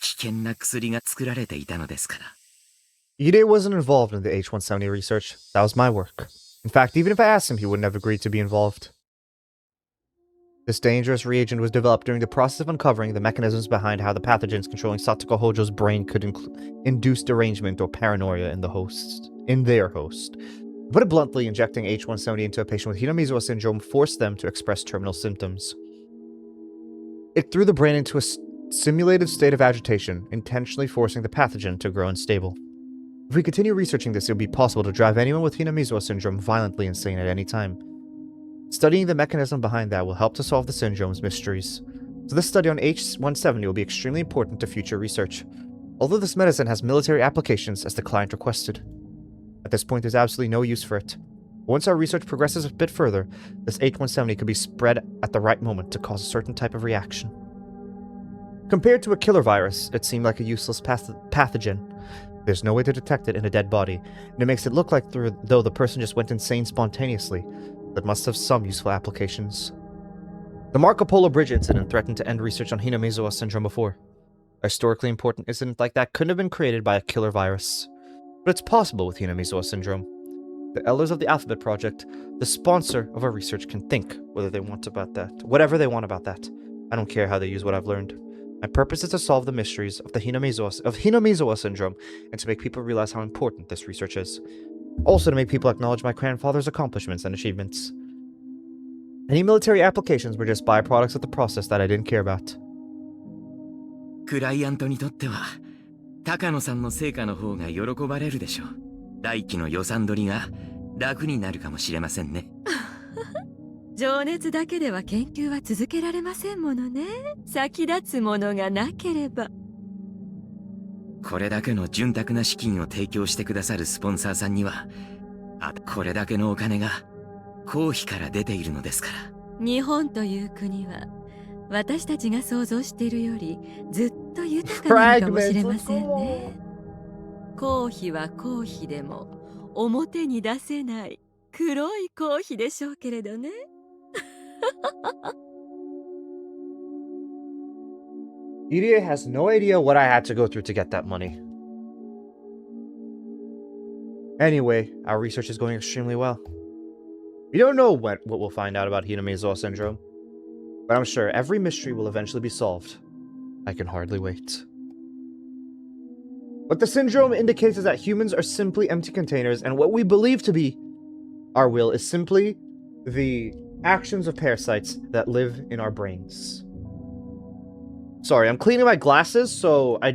危険な薬が作られていたのですから。Ide wasn't involved in the H170 research. That was my work. In fact, even if I asked him, he wouldn't have agreed to be involved. This dangerous reagent was developed during the process of uncovering the mechanisms behind how the pathogens controlling Satoko Hojo's brain could induce derangement or paranoia in their host. To put it bluntly, injecting H170 into a patient with Hinamizawa syndrome forced them to express terminal symptoms. It threw the brain into a simulated state of agitation, intentionally forcing the pathogen to grow unstable. If we continue researching this, it would be possible to drive anyone with Hinamizawa syndrome violently insane at any time. Studying the mechanism behind that will help to solve the syndrome's mysteries. So this study on H170 will be extremely important to future research, although this medicine has military applications as the client requested. At this point, there's absolutely no use for it. Once our research progresses a bit further, this H170 could be spread at the right moment to cause a certain type of reaction. Compared to a killer virus, it seemed like a useless pathogen. There's no way to detect it in a dead body, and it makes it look like though the person just went insane spontaneously, but must have some useful applications. The Marco Polo Bridge incident threatened to end research on Hinamizawa syndrome before. A historically important incident like that couldn't have been created by a killer virus. But it's possible with Hinamizawa syndrome. The elders of the Alphabet Project, the sponsor of our research, can think whatever they want about that. I don't care how they use what I've learned. My purpose is to solve the mysteries of Hinamizawa syndrome and to make people realize how important this research is. Also to make people acknowledge my grandfather's accomplishments and achievements. Any military applications were just byproducts of the process that I didn't care about. クライアントにとっては高野さんの成果の方が喜ばれるでしょう。来期の予算取りが楽になるかもしれませんね。情熱だけでは研究は続けられませんものね。先立つものがなければ。これだけの潤沢な資金を提供してくださるスポンサーさんには、これだけのお金が公費から出ているのですから。日本という国は私たちが想像しているよりずっと豊かなのかもしれませんね。公費は公費でも表に出せない黒い公費でしょうけれどね。Irie has no idea what I had to go through to get that money. Anyway, our research is going extremely well. We don't know what we'll find out about Hinamizawa syndrome, but I'm sure every mystery will eventually be solved. I can hardly wait. What the syndrome indicates is that humans are simply empty containers, and what we believe to be our will is simply the actions of parasites that live in our brains. Sorry, I'm cleaning my glasses, so I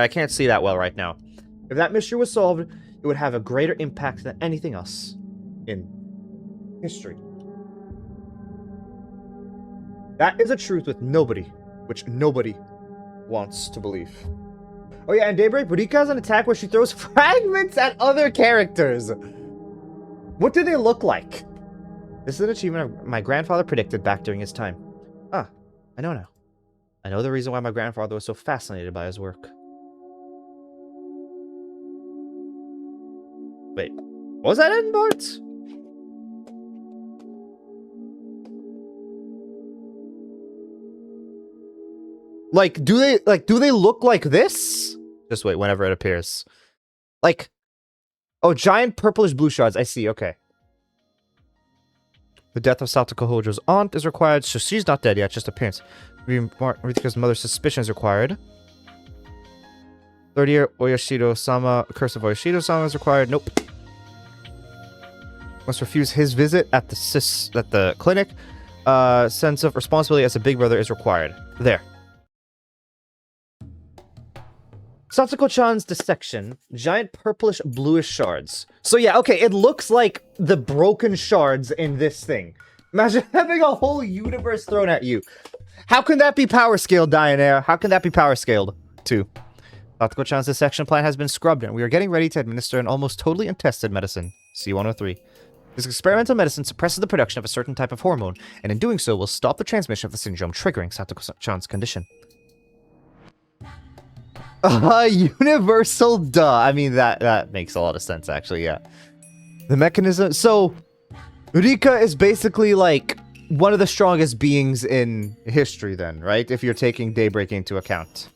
can't see that well right now. If that mystery was solved, it would have a greater impact than anything else in history. That is a truth which nobody wants to believe. Oh yeah, and Daybreak, Burika has an attack where she throws fragments at other characters. What do they look like? This is an achievement my grandfather predicted back during his time. Ah, I know now. I know the reason why my grandfather was so fascinated by his work. Wait, what was that in parts? Like, do they look like this? Just wait, whenever it appears. Like, oh, giant purplish blue shards. I see, okay. The death of Satoko Hojo's aunt is required, so she's not dead yet, just appearance. Riku's mother's suspicion is required. 30-year Oyashido-sama, Curse of Oyashido-sama is required. Nope. Must refuse his visit at the clinic. Sense of responsibility as a big brother is required. There. Satsuko-chan's dissection. Giant purplish bluish shards. So yeah, okay, it looks like the broken shards in this thing. Imagine having a whole universe thrown at you. How can that be power scaled, Dianair? How can that be power scaled? 2. Satsuko-chan's dissection plan has been scrubbed and we are getting ready to administer an almost totally untested medicine. C-103. This experimental medicine suppresses the production of a certain type of hormone, and in doing so will stop the transmission of the syndrome, triggering Satsuko-chan's condition. Universal duh. I mean, that makes a lot of sense, actually, yeah. The mechanism... So, Rika is basically, like, one of the strongest beings in history, then, right? If you're taking Daybreak into account.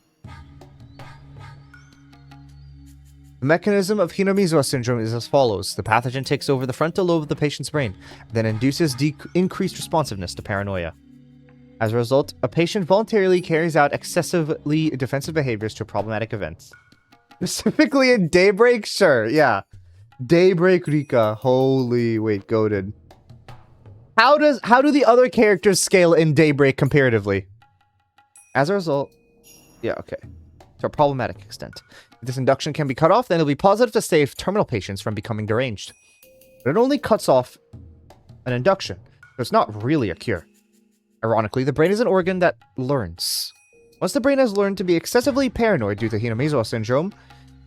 The mechanism of Hinamizawa syndrome is as follows. The pathogen takes over the frontal lobe of the patient's brain, then induces increased responsiveness to paranoia. As a result, a patient voluntarily carries out excessively defensive behaviors to problematic events. Specifically in Daybreak? Sure, yeah. Daybreak Rika. Holy, wait, goated. How do the other characters scale in Daybreak comparatively? As a result, yeah, okay. To a problematic extent. If this induction can be cut off, then it'll be positive to save terminal patients from becoming deranged. But it only cuts off an induction, so it's not really a cure. Ironically, the brain is an organ that learns. Once the brain has learned to be excessively paranoid due to Hinamizawa syndrome,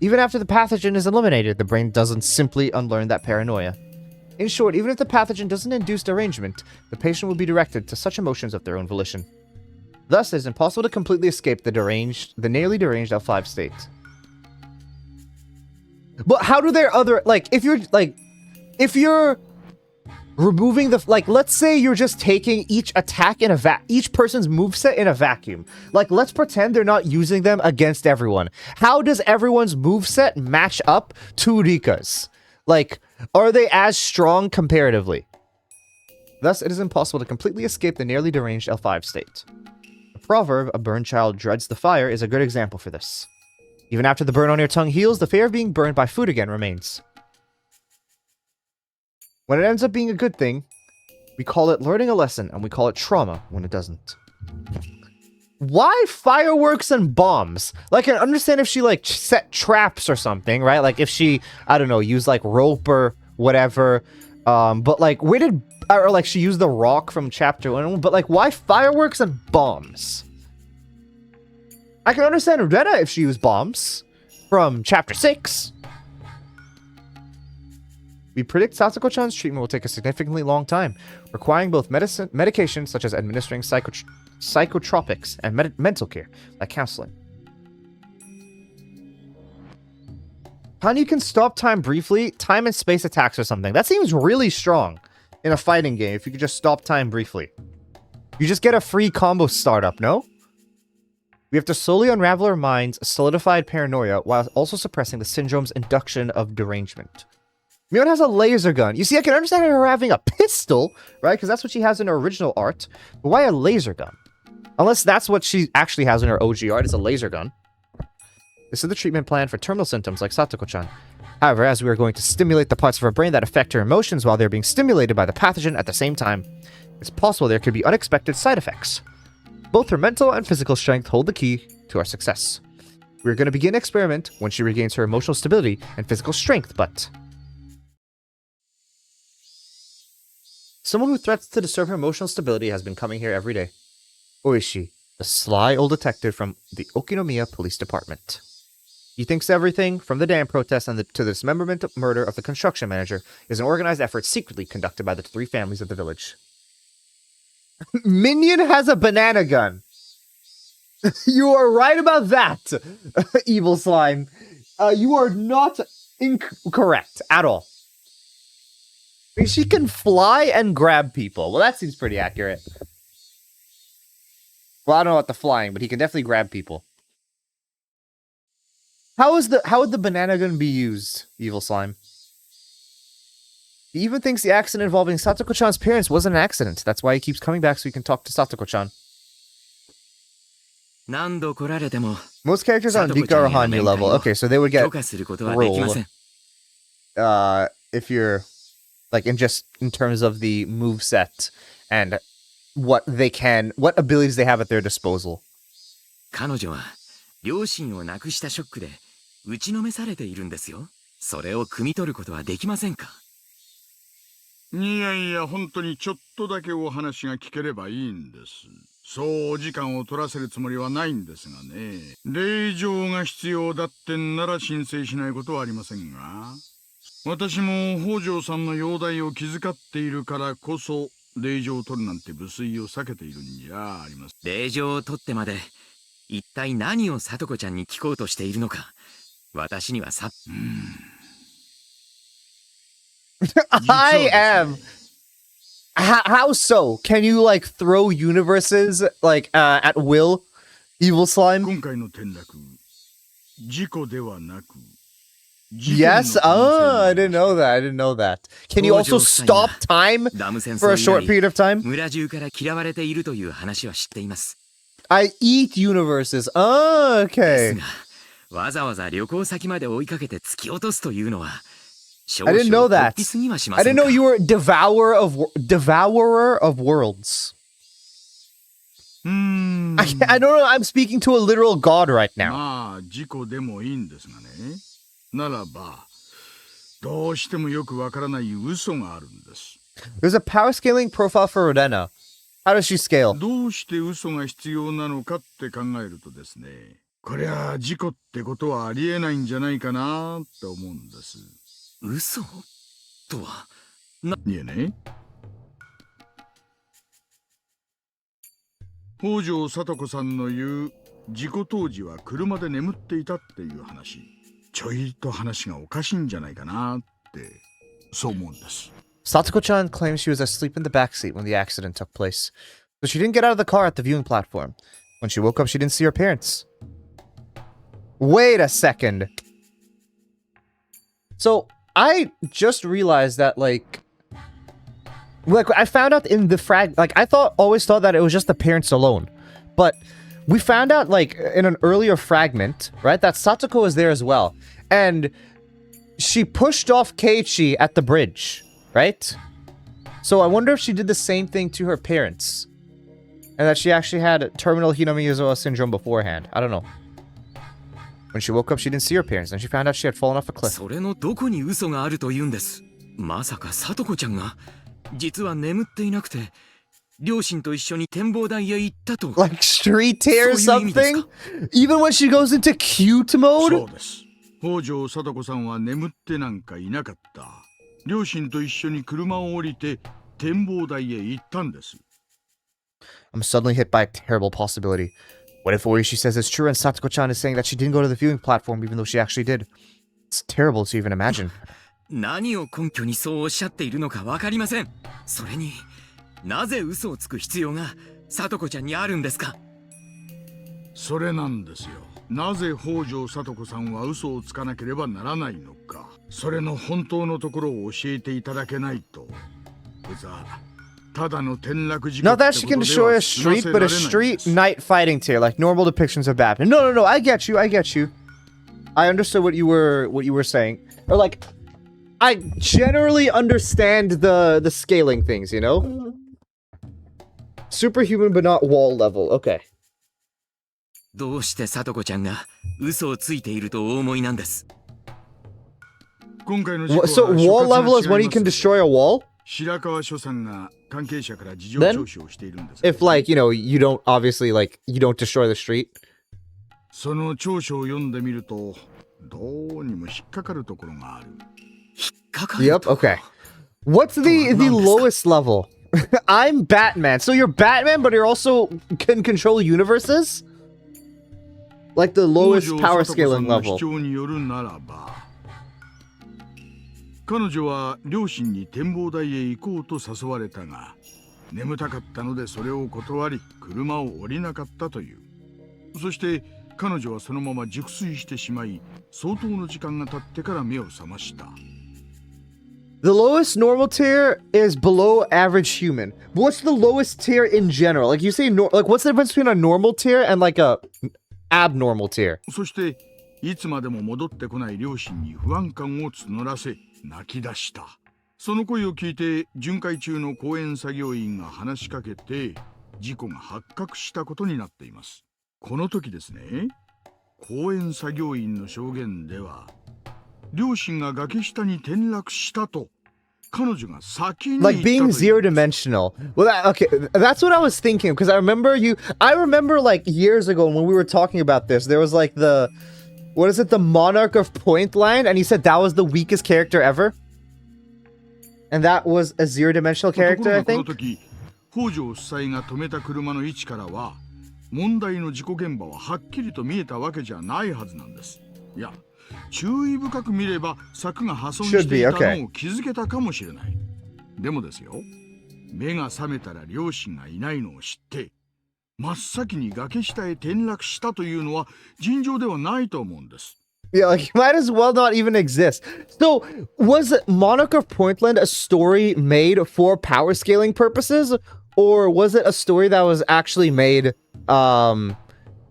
even after the pathogen is eliminated, the brain doesn't simply unlearn that paranoia. In short, even if the pathogen doesn't induce derangement, the patient will be directed to such emotions of their own volition. Thus, it is impossible to completely escape the nearly deranged L5 state. But how do their other, if you're removing the, let's say you're just taking each attack in each person's moveset in a vacuum. Let's pretend they're not using them against everyone. How does everyone's moveset match up to Rika's? Are they as strong comparatively? Thus, it is impossible to completely escape the nearly deranged L5 state. The proverb, a burned child dreads the fire, is a good example for this. Even after the burn on your tongue heals, the fear of being burned by food again remains. When it ends up being a good thing, we call it learning a lesson, and we call it trauma when it doesn't. Why fireworks and bombs? I can understand if she, set traps or something, right? If she, I don't know, used, rope or whatever. But, where did... Or, she used the rock from Chapter 1. But, why fireworks and bombs? I can understand Retta if she used bombs from Chapter 6. We predict Satsuko-chan's treatment will take a significantly long time, requiring both medication such as administering psychotropics and mental care, like counseling. Hanyu can stop time briefly, time and space attacks or something. That seems really strong in a fighting game if you could just stop time briefly. You just get a free combo startup, no? We have to slowly unravel our minds' solidified paranoia while also suppressing the syndrome's induction of derangement. Mion has a laser gun. You see, I can understand her having a pistol, right? Because that's what she has in her original art. But why a laser gun? Unless that's what she actually has in her OG art, is a laser gun. This is the treatment plan for terminal symptoms like Satoko-chan. However, as we are going to stimulate the parts of her brain that affect her emotions while they're being stimulated by the pathogen at the same time, it's possible there could be unexpected side effects. Both her mental and physical strength hold the key to our success. We're going to begin an experiment when she regains her emotional stability and physical strength, but... Someone who threatens to disturb her emotional stability has been coming here every day. Oishi, the sly old detective from the Okinomiya Police Department. He thinks everything, from the dam protest to the dismemberment murder of the construction manager, is an organized effort secretly conducted by the 3 families of the village. Minion has a banana gun. You are right about that, evil slime. You are not incorrect at all. I mean, she can fly and grab people. Well, that seems pretty accurate. Well, I don't know about the flying, but he can definitely grab people. How would the banana gun be used, evil slime? He even thinks the accident involving Satoko-chan's parents wasn't an accident. That's why he keeps coming back so he can talk to Satoko-chan. Most characters on Rika or Hanyu level. Okay, so they would get roll. If you're like in terms of the move set and what abilities they have at their disposal. 彼女は両親を亡くしたショックで打ちのめされているんですよ。それを汲み取ることはできませんか？いやいや、本当にちょっとだけお話が聞ければいいんです。そうお時間を取らせるつもりはないんですがね。令状が必要だってんなら申請しないことはありませんが。私も北条さんの容体を気遣っているからこそ、令状を取るなんて無粋を避けているんじゃありません。令状を取ってまで、一体何をさとこちゃんに聞こうとしているのか、私にはさ。I am. How so? Can you like throw universes like at will, evil slime? 今回の転落、事故ではなく。Yes. Oh, I didn't know that. I didn't know that. Can you also stop time for a short period of time? 村中から嫌われているという話は知っています。I eat universes. Oh, okay. ですが、わざわざ旅行先まで追いかけて突き落とすというのは。I didn't know that. I didn't know you were devourer of worlds. I don't know. I'm speaking to a literal god right now. まあ事故でもいいんですがね。ならばどうしてもよくわからない嘘があるんです。There's a power scaling profile for Rodena. How does she scale? どうして嘘が必要なのかって考えるとですね。こりゃ事故ってことはありえないんじゃないかなって思うんです。嘘とは。いえね。北条聡子さんの言う事故当時は車で眠っていたっていう話。ちょいと話がおかしいんじゃないかなってそう思うんです。Satoko-chan claims she was asleep in the backseat when the accident took place, so she didn't get out of the car at the viewing platform. When she woke up, she didn't see her parents. Wait a second. So I just realized that like I found out in the I always thought that it was just the parents alone, but we found out like in an earlier fragment, right, that Satoko was there as well, and she pushed off Keiichi at the bridge, right? So I wonder if she did the same thing to her parents, and that she actually had terminal Hinamizawa syndrome beforehand. I don't know. When she woke up, she didn't see her parents, and she found out she had fallen off a cliff. それのどこに嘘があると言うんです。まさかさとこちゃんが実は眠っていなくて両親と一緒に展望台へ行ったと。Like street tear or something? Even when she goes into cute mode? そうです。北条聡子さんは眠ってなんかいなかった。両親と一緒に車を降りて展望台へ行ったんです。I'm suddenly hit by a terrible possibility. What if Oishi says it's true and Satoko-chan is saying that she didn't go to the viewing platform even though she actually did? It's terrible to even imagine. 何を根拠にそうおっしゃっているのかわかりません。それになぜ嘘をつく必要がさとこちゃんにあるんですか？それなんですよ。なぜ北条聡子さんは嘘をつかなければならないのか。それの本当のところを教えていただけないと。ただの転落事故 Not that she can destroy a street, but a street night fighting tier, like normal depictions of Batman. No, I get you. I understood what you were saying. Or like, I generally understand the scaling things, you know? Superhuman but not wall level. Okay. どうしてさとこちゃんが嘘をついているとお思いなんです？ So wall level is when he can destroy a wall? Then, if like, you know, you don't obviously like, you don't destroy the street. その調書を読んでみるとどうにも引っかかるところがある。Yep, okay. What's the lowest level? I'm Batman. So you're Batman, but you're also can control universes? Like the 北 lowest 条 power 聡子さ scaling んの level. 主張によるならば、彼女は両親に展望台へ行こうと誘われたが、眠たかったのでそれを断り車を降りなかったという。そして彼女はそのまま熟睡してしまい、相当の時間が経ってから目を覚ました。 The lowest normal tier is below average human. But what's the lowest tier in general? Like you say, like what's the difference between a normal tier and like a abnormal tier? そしていつまでも戻ってこない両親に不安感を募らせ泣き出した。その声を聞いて巡回中の公園作業員が話しかけて事故が発覚したことになっています。この時ですね、公園作業員の証言では両親が崖下に転落したと彼女が先に言ったという。 Like being zero dimensional. Well, okay, that's what I was thinking because I remember like years ago when we were talking about this, there was like the, what is it, the Monarch of Point line, and he said that was the weakest character ever, and that was a zero dimensional character, I ところが think. この時、北条夫妻が止めた車の位置からは問題の事故現場ははっきりと見えたわけじゃないはずなんです。いや、注意深く見れば柵が破損していたのを気づけたかもしれない。でもですよ、目が覚めたら両親がいないのを知って真っ先に崖下へ転落したというのは尋常ではないと思うんです。 Yeah, like he might as well not even exist. So, was Monarch of Pointland a story made for power scaling purposes, or was it a story that was actually made,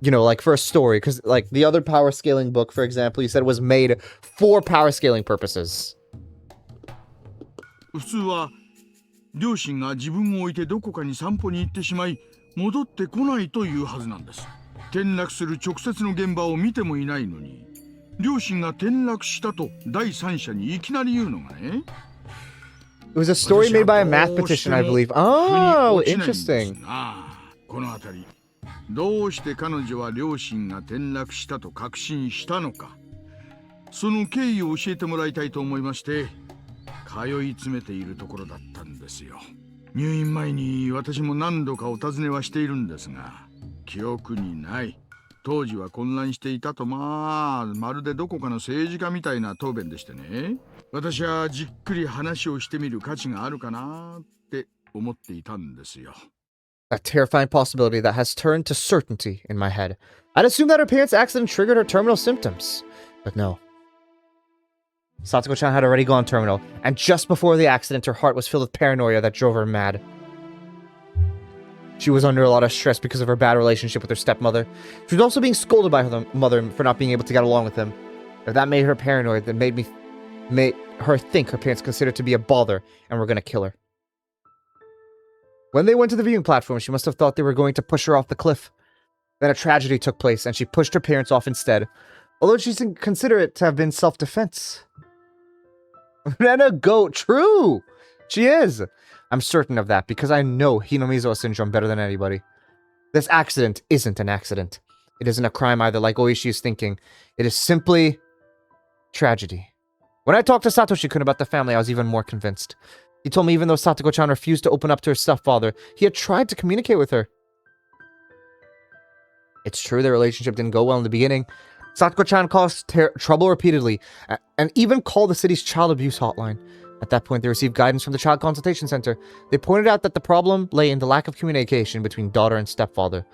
you know, like for a story? Because like the other power scaling book, for example, you said was made for power scaling purposes. 普通は両親が自分を置いてどこかに散歩に行ってしまい戻ってこないというはずなんです。転落する直接の現場を見てもいないのに両親が転落したと第三者にいきなり言うのがね。 It was a story made by a mathematician, I believe. Oh, interesting. このあたりどうして彼女は両親が転落したと確信したのか、その経緯を教えてもらいたいと思いまして通い詰めているところだったんですよ。入院前に私も何度かお尋ねはしているんですが記憶にない。当時は混乱していたと、まるでどこかの政治家みたいな答弁でしてね、私はじっくり話をしてみる価値があるかなって思っていたんですよ。 A terrifying possibility that has turned to certainty in my head. I'd assumed that her parents' accident triggered her terminal symptoms. But no. Satoko-chan had already gone terminal, and just before the accident, her heart was filled with paranoia that drove her mad. She was under a lot of stress because of her bad relationship with her stepmother. She was also being scolded by her mother for not being able to get along with him. If that made her paranoid, that made her think her parents considered to be a bother and were gonna kill her. When they went to the viewing platform, she must have thought they were going to push her off the cliff. Then a tragedy took place, and she pushed her parents off instead, although she didn't consider it to have been self-defense. Banana goat, true! She is! I'm certain of that, because I know Hinamizawa syndrome better than anybody. This accident isn't an accident. It isn't a crime either, like Oishi is thinking. It is simply tragedy. When I talked to Satoshi-kun about the family, I was even more convinced. He told me even though Satoko-chan refused to open up to her stepfather, he had tried to communicate with her. It's true their relationship didn't go well in the beginning. Satoko-chan caused trouble repeatedly, and even called the city's child abuse hotline. At that point, they received guidance from the Child Consultation Center. They pointed out that the problem lay in the lack of communication between daughter and stepfather.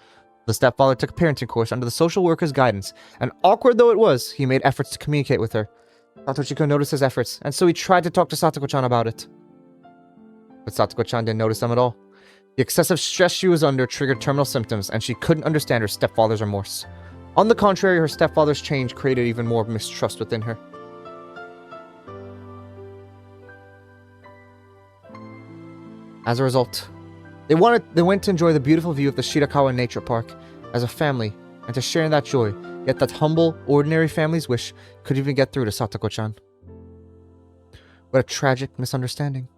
The stepfather took a parenting course under the social worker's guidance, and awkward though it was, he made efforts to communicate with her. Satoshi-kun noticed his efforts, and so he tried to talk to Satoko-chan about it. But Satoko-chan didn't notice them at all. The excessive stress she was under triggered terminal symptoms, and she couldn't understand her stepfather's remorse. On the contrary, her stepfather's change created even more mistrust within her. As a result, they went to enjoy the beautiful view of the Shirakawa Nature Park as a family, and to share in that joy, yet that humble, ordinary family's wish could even get through to Satoko-chan. What a tragic misunderstanding.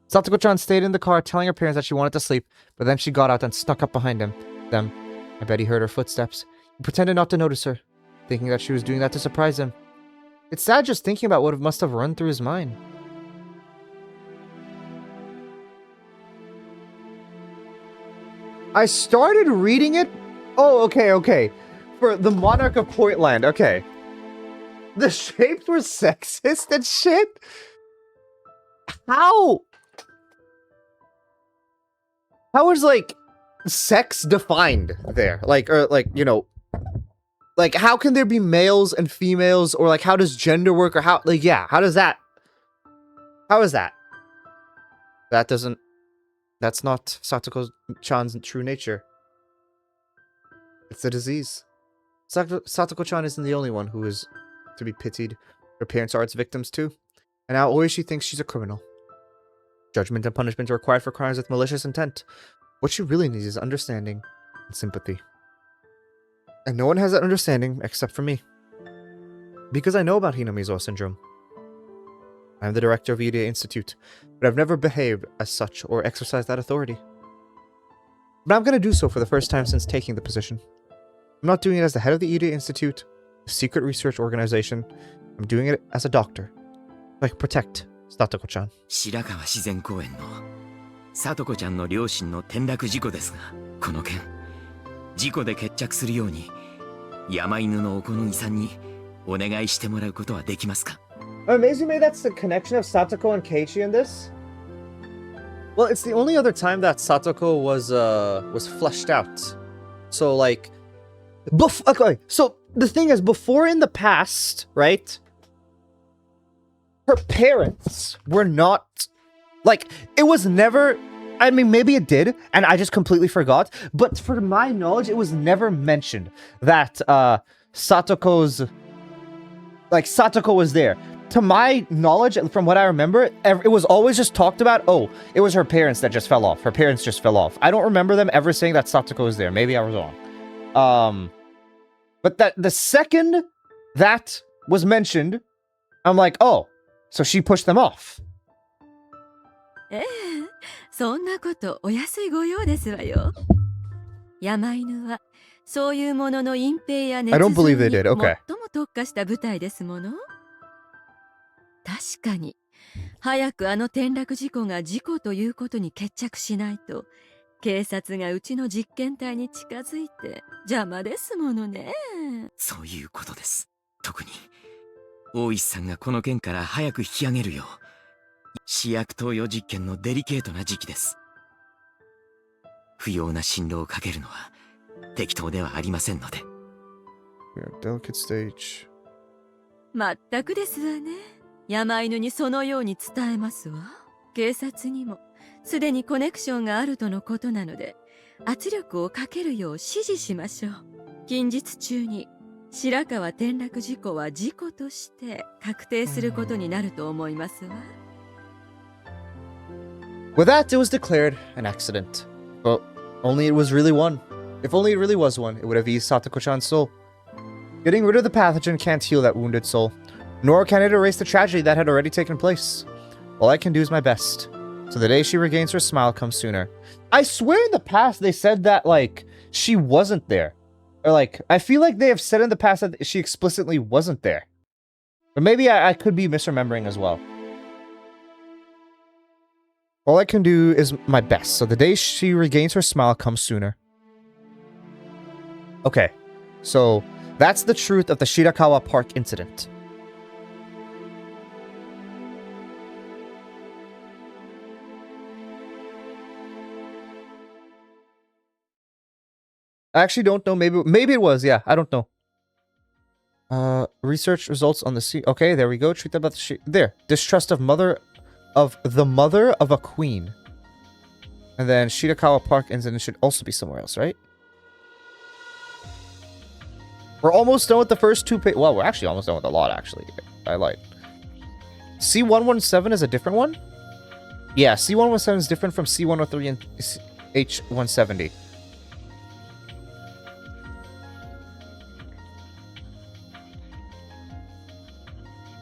Satoko-chan stayed in the car telling her parents that she wanted to sleep, but then she got out and snuck up behind them. I bet he heard her footsteps. He pretended not to notice her, thinking that she was doing that to surprise him. It's sad just thinking about what must have run through his mind. I started reading it. Oh, okay. For the monarch of Portland, okay. The shapes were sexist and shit? How? How is, like, sex defined there? Like, or, like, you know, like, how can there be males and females, or, like, how does gender work, or how, like, yeah, how does that? How is that? That doesn't, that's not Satoko-chan's true nature. It's a disease. Satoko-chan isn't the only one who is to be pitied. Her parents are its victims too. And now Oishi thinks she's a criminal. Judgment and punishment are required for crimes with malicious intent. What she really needs is understanding and sympathy. And no one has that understanding except for me. Because I know about Hinamizawa syndrome. I am the director of Irie Institute, but I've never behaved as such or exercised that authority. But I'm going to do so for the first time since taking the position. I'm not doing it as the head of the Irie Institute, a secret research organization. I'm doing it as a doctor. So I can protect Satoko-chan. 白川自然公園の聡子ちゃんの両親の転落事故ですが、この件事故で決着するように山犬のお好みさんにお願いしてもらうことはできますか? Amazing me that's the connection of Satoko and Keiichi in this. Well, it's the only other time that Satoko was fleshed out. So like okay, so the thing is, before in the past, right? Her parents were not like, it was never, I mean, maybe it did, and I just completely forgot, but for my knowledge, it was never mentioned that Satoko was there. To my knowledge, from what I remember, it was always just talked about, oh, it was her parents that just fell off. Her parents just fell off. I don't remember them ever saying that Satoko was there. Maybe I was wrong. But that the second that was mentioned, I'm like, oh, so she pushed them off. そんなことお安いご用ですわよ。山犬はそういうものの隠蔽や捏 I don't 造 believe に they did. 最 Okay. も特化した部隊ですもの。確かに早くあの転落事故が事故ということに決着しないと警察がうちの実験体に近づいて邪魔ですものね。そういうことです。特に大石さんがこの件から早く引き上げるよう、試薬投与実験のデリケートな時期です。不要な辛労をかけるのは適当ではありませんので。Delicate stage. まったくですわね。山犬にそのように伝えますわ。警察にもすでにコネクションがあるとのことなので、圧力をかけるよう指示しましょう。近日中に白川転落事故は事故として確定することになると思いますわ。With that, it was declared an accident. But only it was really one. If only it really was one, it would have eased Satoko-chan's soul. Getting rid of the pathogen can't heal that wounded soul, nor can it erase the tragedy that had already taken place. All I can do is my best, so the day she regains her smile comes sooner. I swear in the past they said that, like, she wasn't there. Or, like, I feel like they have said in the past that she explicitly wasn't there. But maybe I could be misremembering as well. All I can do is my best, so the day she regains her smile comes sooner. Okay, so that's the truth of the Shirakawa Park incident. I actually don't know. Maybe it was. Yeah, I don't know. Research results on the sea. Okay, there we go. Treat that about the there. Distrust of the mother of a queen. And then Shirakawa Park incident should also be somewhere else, right? We're almost done with the first two pages. Well, we're actually almost done with a lot, actually. I lied. C117 is a different one? Yeah, C117 is different from C103 and H170.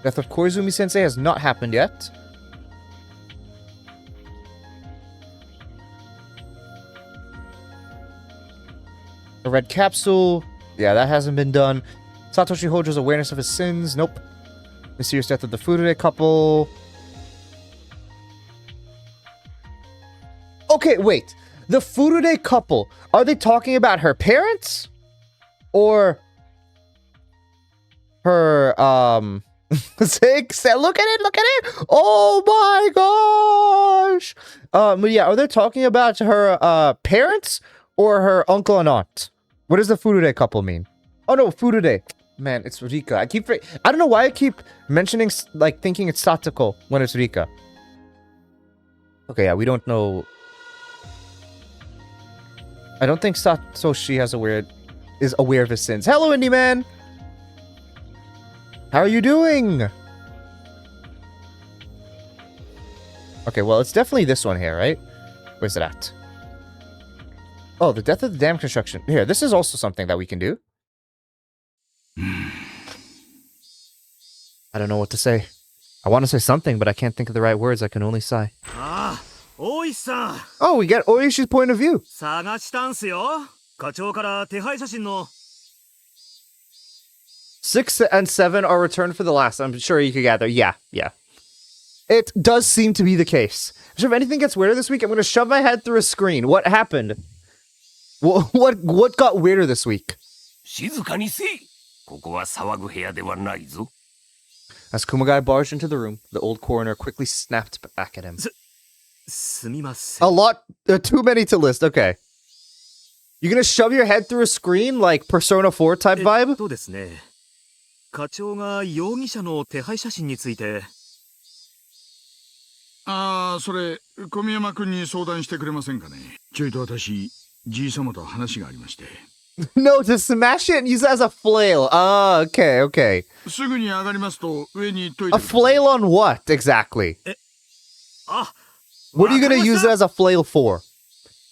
Death of Koizumi-sensei has not happened yet. The red capsule. Yeah, that hasn't been done. Satoshi Hojo's awareness of his sins. Nope. Mysterious death of the Furude couple. Okay, wait. The Furude couple. Are they talking about her parents? or her six. Look at it. Oh my gosh. Yeah, are they talking about her parents or her uncle and aunt? What does the Furude couple mean? Oh no, Furude. Man, it's Rika. I don't know why I keep mentioning, like, thinking it's Satoko when it's Rika. Okay, yeah, we don't know. I don't think Satoshi is aware of his sins. Hello, Indie Man! How are you doing? Okay, well, it's definitely this one here, right? Where's it at? Oh, the death of the dam construction. Here, this is also something that we can do. I don't know what to say. I want to say something, but I can't think of the right words. I can only sigh. Oh, we get Oishi's point of view. 探したんすよ。課長から手配写真の。6 and 7 are returned for the last. I'm sure you could gather. Yeah. It does seem to be the case. So if anything gets weirder this week, I'm going to shove my head through a screen. What happened? What got weirder this week? 静かにせい。ここは騒ぐ部屋ではないぞ。 As Kumagai barged into the room, the old coroner quickly snapped back at him. すみません。 A lot, too many to list. Okay. You gonna shove your head through a screen like Persona 4 type vibe? そうですね。課長が容疑者の手配写真について。それ小宮山君に相談してくれませんかね。ちょいと私じい様と話がありまして。 No, to smash it and use it as a flail. Okay. すぐに上がりますと上に解いて。 A flail on what exactly? What are you gonna use it as a flail for?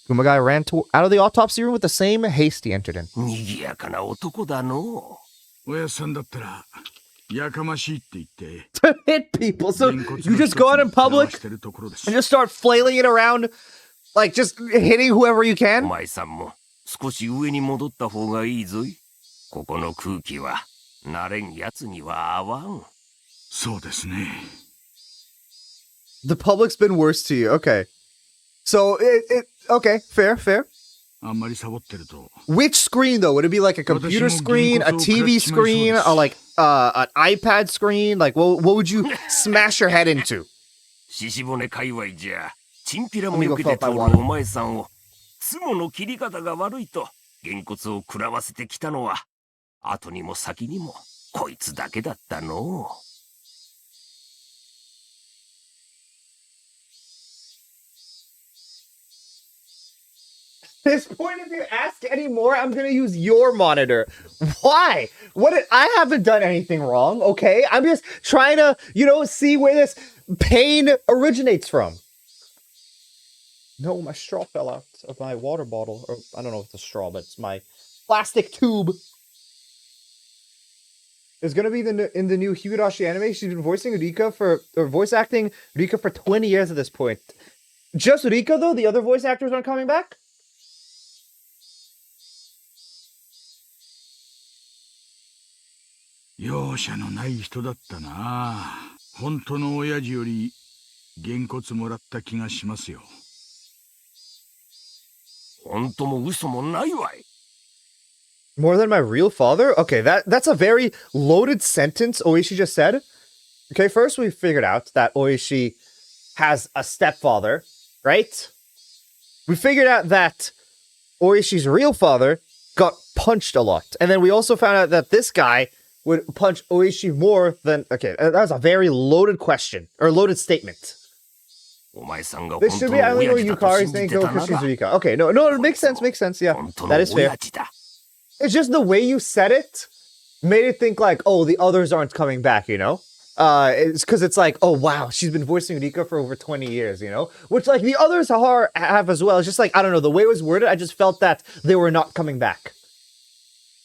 Kumagai ran out of the autopsy room with the same haste he entered in. 賑やかな男だの。おやっさんだったらやかましいって言って。 To hit people, so you just go out in public and just start flailing it around, like just hitting whoever you can. お前さんも少し上に戻った方がいいぞい。ここの空気は慣れんやつには合わん。そうですね。 The public's been worse to you. Okay. So, okay, fair. あんまりサボってると。 Which screen, though? Would it be like a computer screen, a TV screen, or like an iPad screen? Like, what would you smash your head into? 獅子骨界隈じゃ、チンピラもよけて通るお前さんを、ツモの切り方が悪いと、げんこつを食らわせてきたのは、後にも先にも、こいつだけだったのう。 This point, if you ask any more, I'm gonna use your monitor. Why? I haven't done anything wrong, okay? I'm just trying to, see where this pain originates from. No, my straw fell out of my water bottle. Or, I don't know if it's a straw, but it's my plastic tube. There's gonna be in the new Higurashi anime. She's been voice acting Rika for 20 years at this point. Just Rika, though? The other voice actors aren't coming back? 容赦のない人だったな。本当の親父よりげんこつもらった気がしますよ。本当も嘘もないわい。 More than my real father? Okay, that's a very loaded sentence Oishi just said. Okay, first we figured out that Oishi has a stepfather, right? We figured out that Oishi's real father got punched a lot. And then we also found out that this guy would punch Oishi more than... Okay, that was a very loaded question, or loaded statement. This should be Aileen or Yukari's name, Kushi's Rika. Okay, no, it makes sense, yeah. That is fair. It's just the way you said it made it think like, oh, the others aren't coming back, It's because it's like, oh, wow, she's been voicing Rika for over 20 years, Which, like, the others have as well. It's just like, I don't know, the way it was worded, I just felt that they were not coming back.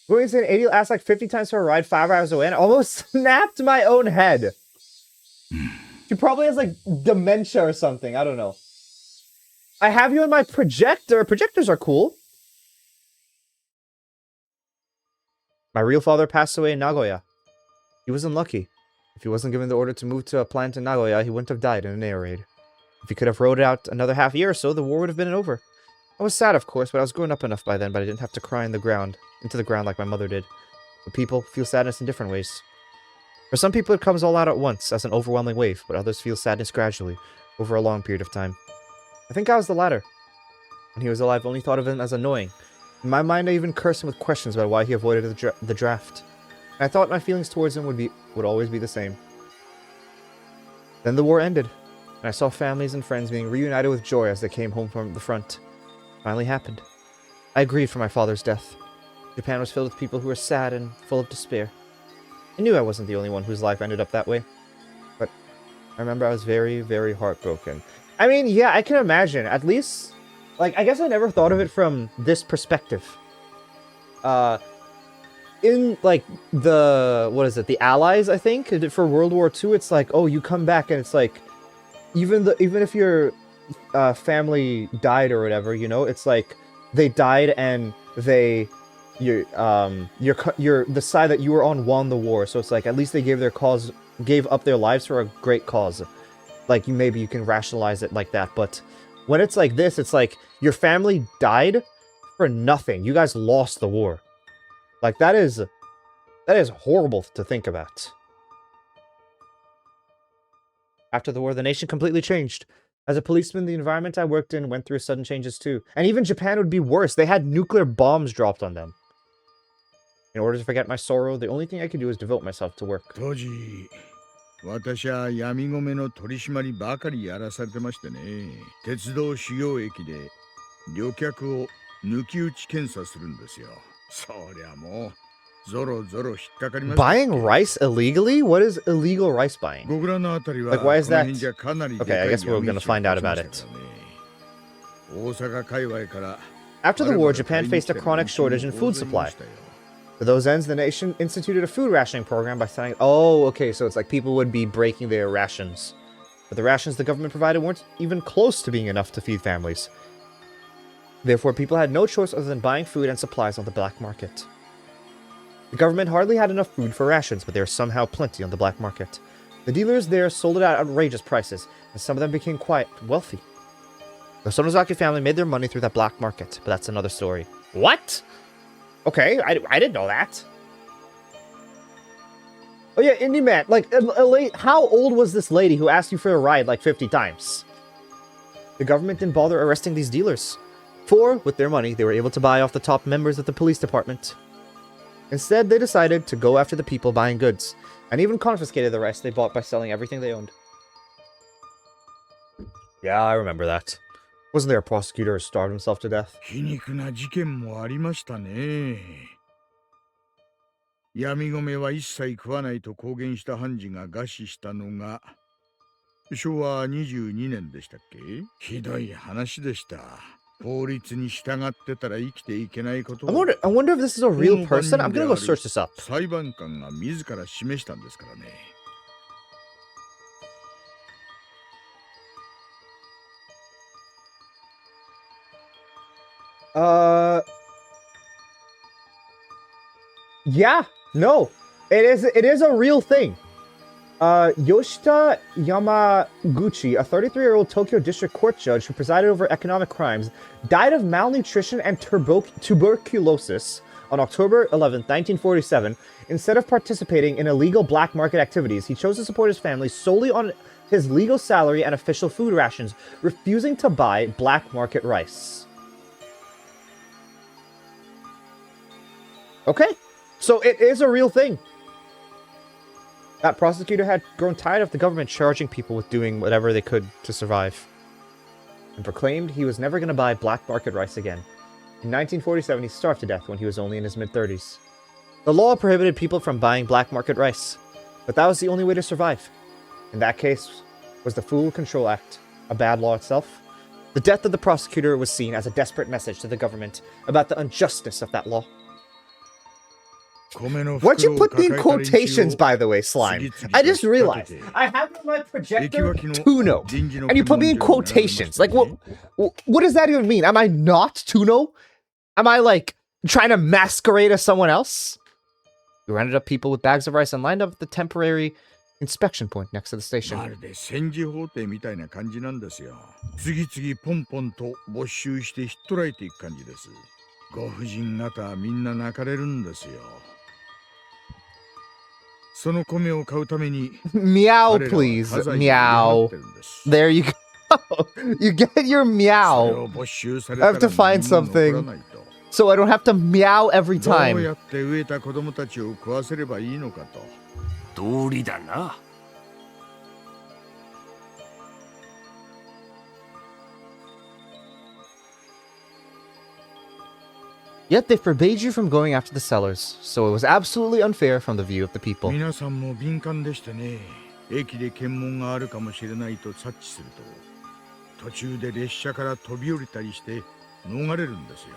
Going to an 80 asked like 50 times for a ride 5 hours away and I almost snapped my own head. She probably has like dementia or something. I don't know. I have you on my projector. Projectors are cool. My real father passed away in Nagoya. He was unlucky. If he wasn't given the order to move to a plant in Nagoya, he wouldn't have died in an air raid. If he could have rode out another half year or so, the war would have been over. I was sad, of course, but I was grown up enough by then, but I didn't have to cry into the ground like my mother did. But people feel sadness in different ways. For some people, it comes all out at once, as an overwhelming wave, but others feel sadness gradually, over a long period of time. I think I was the latter. When he was alive, I only thought of him as annoying. In my mind, I even cursed him with questions about why he avoided the draft. And I thought my feelings towards him would always be the same. Then the war ended, and I saw families and friends being reunited with joy as they came home from the front. It finally happened. I grieved for my father's death. Japan was filled with people who were sad and full of despair. I knew I wasn't the only one whose life ended up that way. But I remember I was very, very heartbroken. I mean, yeah, I can imagine. At least, like, I guess I never thought of it from this perspective. In, like, the Allies, I think, for World War II, it's like, oh, you come back and it's like, even if your family died or whatever, you know, it's like, they died and the side that you were on won the war, so it's like at least they gave up their lives for a great cause. Like, maybe you can rationalize it like that, but when it's like this, it's like your family died for nothing. You guys lost the war. Like, that is horrible to think about. After the war, the nation completely changed. As a policeman, the environment I worked in went through sudden changes too. And even Japan would be worse. They had nuclear bombs dropped on them. In order to forget my sorrow, the only thing I could do was devote myself to work. 当時、私は闇米の取り締まりばかりやらされてましてね。鉄道修行駅で旅客を抜き打ち検査するんですよ。そりゃもうゾロゾロ引っかかりました。 Buying rice illegally? What is illegal rice buying? 僕らのあたりは Like, why is この that? 辺じゃかなりでか Okay, I い guess we're 闇 gonna 市を find out 起こし about ま it. したからね。大阪界隈から After the war, Japan faced a chronic shortage in food supply. For those ends, the nation instituted a food rationing program by saying, oh, okay, so it's like people would be breaking their rations. But the rations the government provided weren't even close to being enough to feed families. Therefore, people had no choice other than buying food and supplies on the black market. The government hardly had enough food for rations, but there was somehow plenty on the black market. The dealers there sold it at outrageous prices, and some of them became quite wealthy. The Sonozaki family made their money through that black market, but that's another story. What? Okay, I didn't know that. Oh yeah, Indie Man, like, how old was this lady who asked you for a ride like 50 times? The government didn't bother arresting these dealers, for, with their money, they were able to buy off the top members of the police department. Instead, they decided to go after the people buying goods, and even confiscated the rest they bought by selling everything they owned. Yeah, I remember that. Wasn't there a prosecutor who starved himself to death? 皮肉な事件もありましたね。闇米は一切食わないと公言した判事が餓死したのが昭和22年でしたっけ？ひどい話でした。法律に従ってたら生きていけないことを I wonder if this is a real person. I'm gonna go search this up. 裁判官が自ら示したんですからね。Yeah, no, it is a real thing. Yoshita Yamaguchi, a 33-year-old Tokyo District Court judge who presided over economic crimes, died of malnutrition and tuberculosis on October 11, 1947. Instead of participating in illegal black market activities, he chose to support his family solely on his legal salary and official food rations, refusing to buy black market rice. Okay, so it is a real thing. That prosecutor had grown tired of the government charging people with doing whatever they could to survive, and proclaimed he was never going to buy black market rice again. In 1947, he starved to death when he was only in his mid-30s. The law prohibited people from buying black market rice, but that was the only way to survive. In that case, was the Food Control Act a bad law itself? The death of the prosecutor was seen as a desperate message to the government about the injustice of that law. What'd you put the in quotations, by the way, Slime? I just realized. I have on my projector Tuno, and you put me in quotations. Like, what does that even mean? Am I not Tuno? Am I, like, trying to masquerade as someone else? We rounded up people with bags of rice and lined up the temporary inspection point next to the station. まるで戦時法廷みたいな感じなんですよ。次々ポンポンと没収してひっ捕らえていく感じです。ご婦人方みんな泣かれるんですよ。その米を買うために Meow, please. Meow. There you go. You get your meow. I have to find something so I don't have to meow every どう time. やって飢えた子供たちを食わせればいいのかと。道理だな。Yet they forbade you from going after the sellers, so it was absolutely unfair from the view of the people. 皆さんも敏感でしてね。駅で検問があるかもしれないと察知すると、途中で列車から飛び降りたりして逃れるんですよ。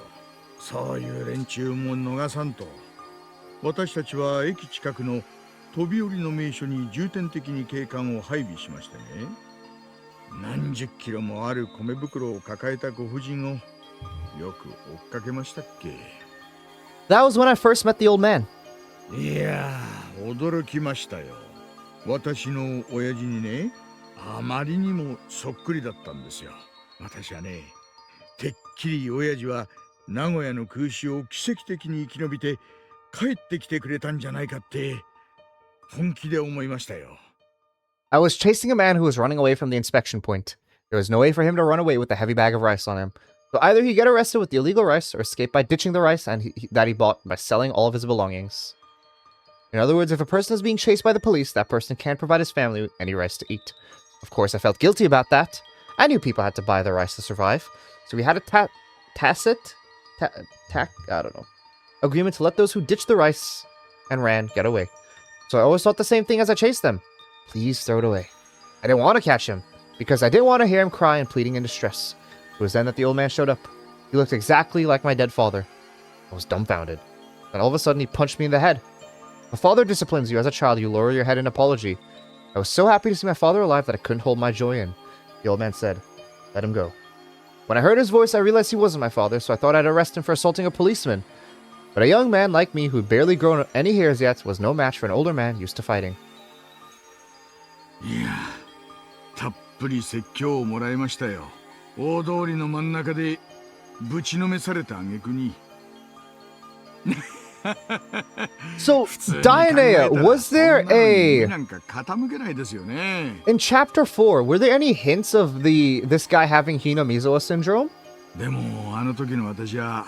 そういう連中も逃さんと。私たちは駅近くの飛び降りの名所に重点的に警官を配備しましてね。何十キロもある米袋を抱えたご婦人をよく追っかけましたっけ。 That was when I first met the old man. いやー、驚きましたよ。私の親父にね、あまりにもそっくりだったんですよ。私はね、てっきり親父は名古屋の空襲を奇跡的に生き延びて帰ってきてくれたんじゃないかって本気で思いましたよ。I was chasing a man who was running away from the inspection point. There was no way for him to run away with a heavy bag of rice on him. So either he'd get arrested with the illegal rice or escape by ditching the rice that he bought by selling all of his belongings. In other words, if a person is being chased by the police, that person can't provide his family with any rice to eat. Of course, I felt guilty about that. I knew people had to buy their rice to survive. So we had a tacit agreement to let those who ditched the rice and ran get away. So I always thought the same thing as I chased them. Please throw it away. I didn't want to catch him because I didn't want to hear him cry and pleading in distress. It was then that the old man showed up. He looked exactly like my dead father. I was dumbfounded. Then all of a sudden he punched me in the head. If a father disciplines you as a child, you lower your head in apology. I was so happy to see my father alive that I couldn't hold my joy in. The old man said, "Let him go." When I heard his voice, I realized he wasn't my father, so I thought I'd arrest him for assaulting a policeman. But a young man like me, who'd barely grown any hairs yet, was no match for an older man used to fighting. いや、たっぷり説教をもらいましたよ。大通りの真ん中でぶちのめされた挙句に。So, Dionea, was there a... In Chapter 4, were there any hints of this guy having Hinamizawa syndrome? でもあの時の私は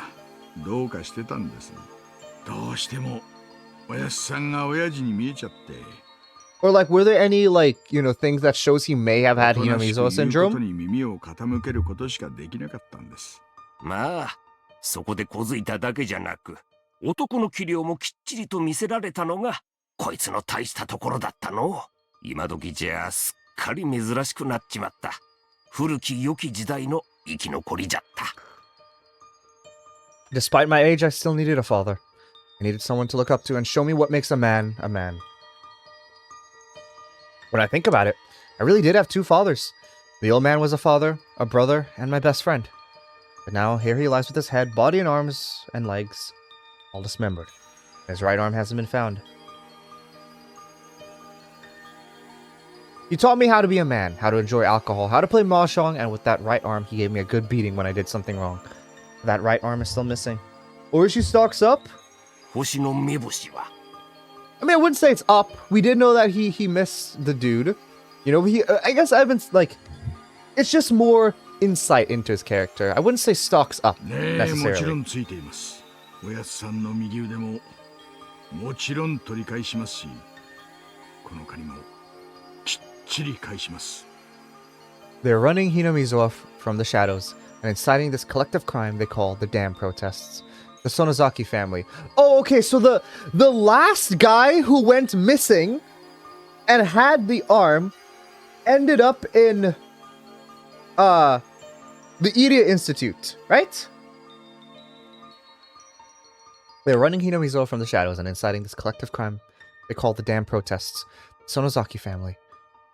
どうかしてたんです。どうしてもおやっさんが親父に見えちゃって。Or like, were there any things that shows he may have had Hinamizawa syndrome? に耳を傾けることしかできなかったんです。まあ、そこで小づいただけじゃなく、男の器量もきっちりと見せられたのが、こいつの大したところだったの。今時じゃすっかり珍しくなっちまった。古き良き時代の生き残りじゃった。Despite my age, I still needed a father. I needed someone to look up to and show me what makes a man a man. When I think about it, I really did have two fathers. The old man was a father, a brother, and my best friend. But now here he lies with his head, body and arms and legs all dismembered. His right arm hasn't been found. He taught me how to be a man, how to enjoy alcohol, how to play mahjong, and with that right arm, he gave me a good beating when I did something wrong. That right arm is still missing. Orishi stocks up? I mean, I wouldn't say it's up. We did know that he missed the dude. You know, I guess I've been, it's just more insight into his character. I wouldn't say stocks up, necessarily. おやっさんの右腕ももちろん取り返しますし、この借りもきっちり返します。 They're running Hinamizawa from the shadows and inciting this collective crime they call the Dam Protests. The Sonozaki family. Oh, okay, so the last guy who went missing and had the arm ended up in the Iria Institute, right? They're running Hinamizawa from the shadows and inciting this collective crime they call the Dam Protests. Sonozaki family.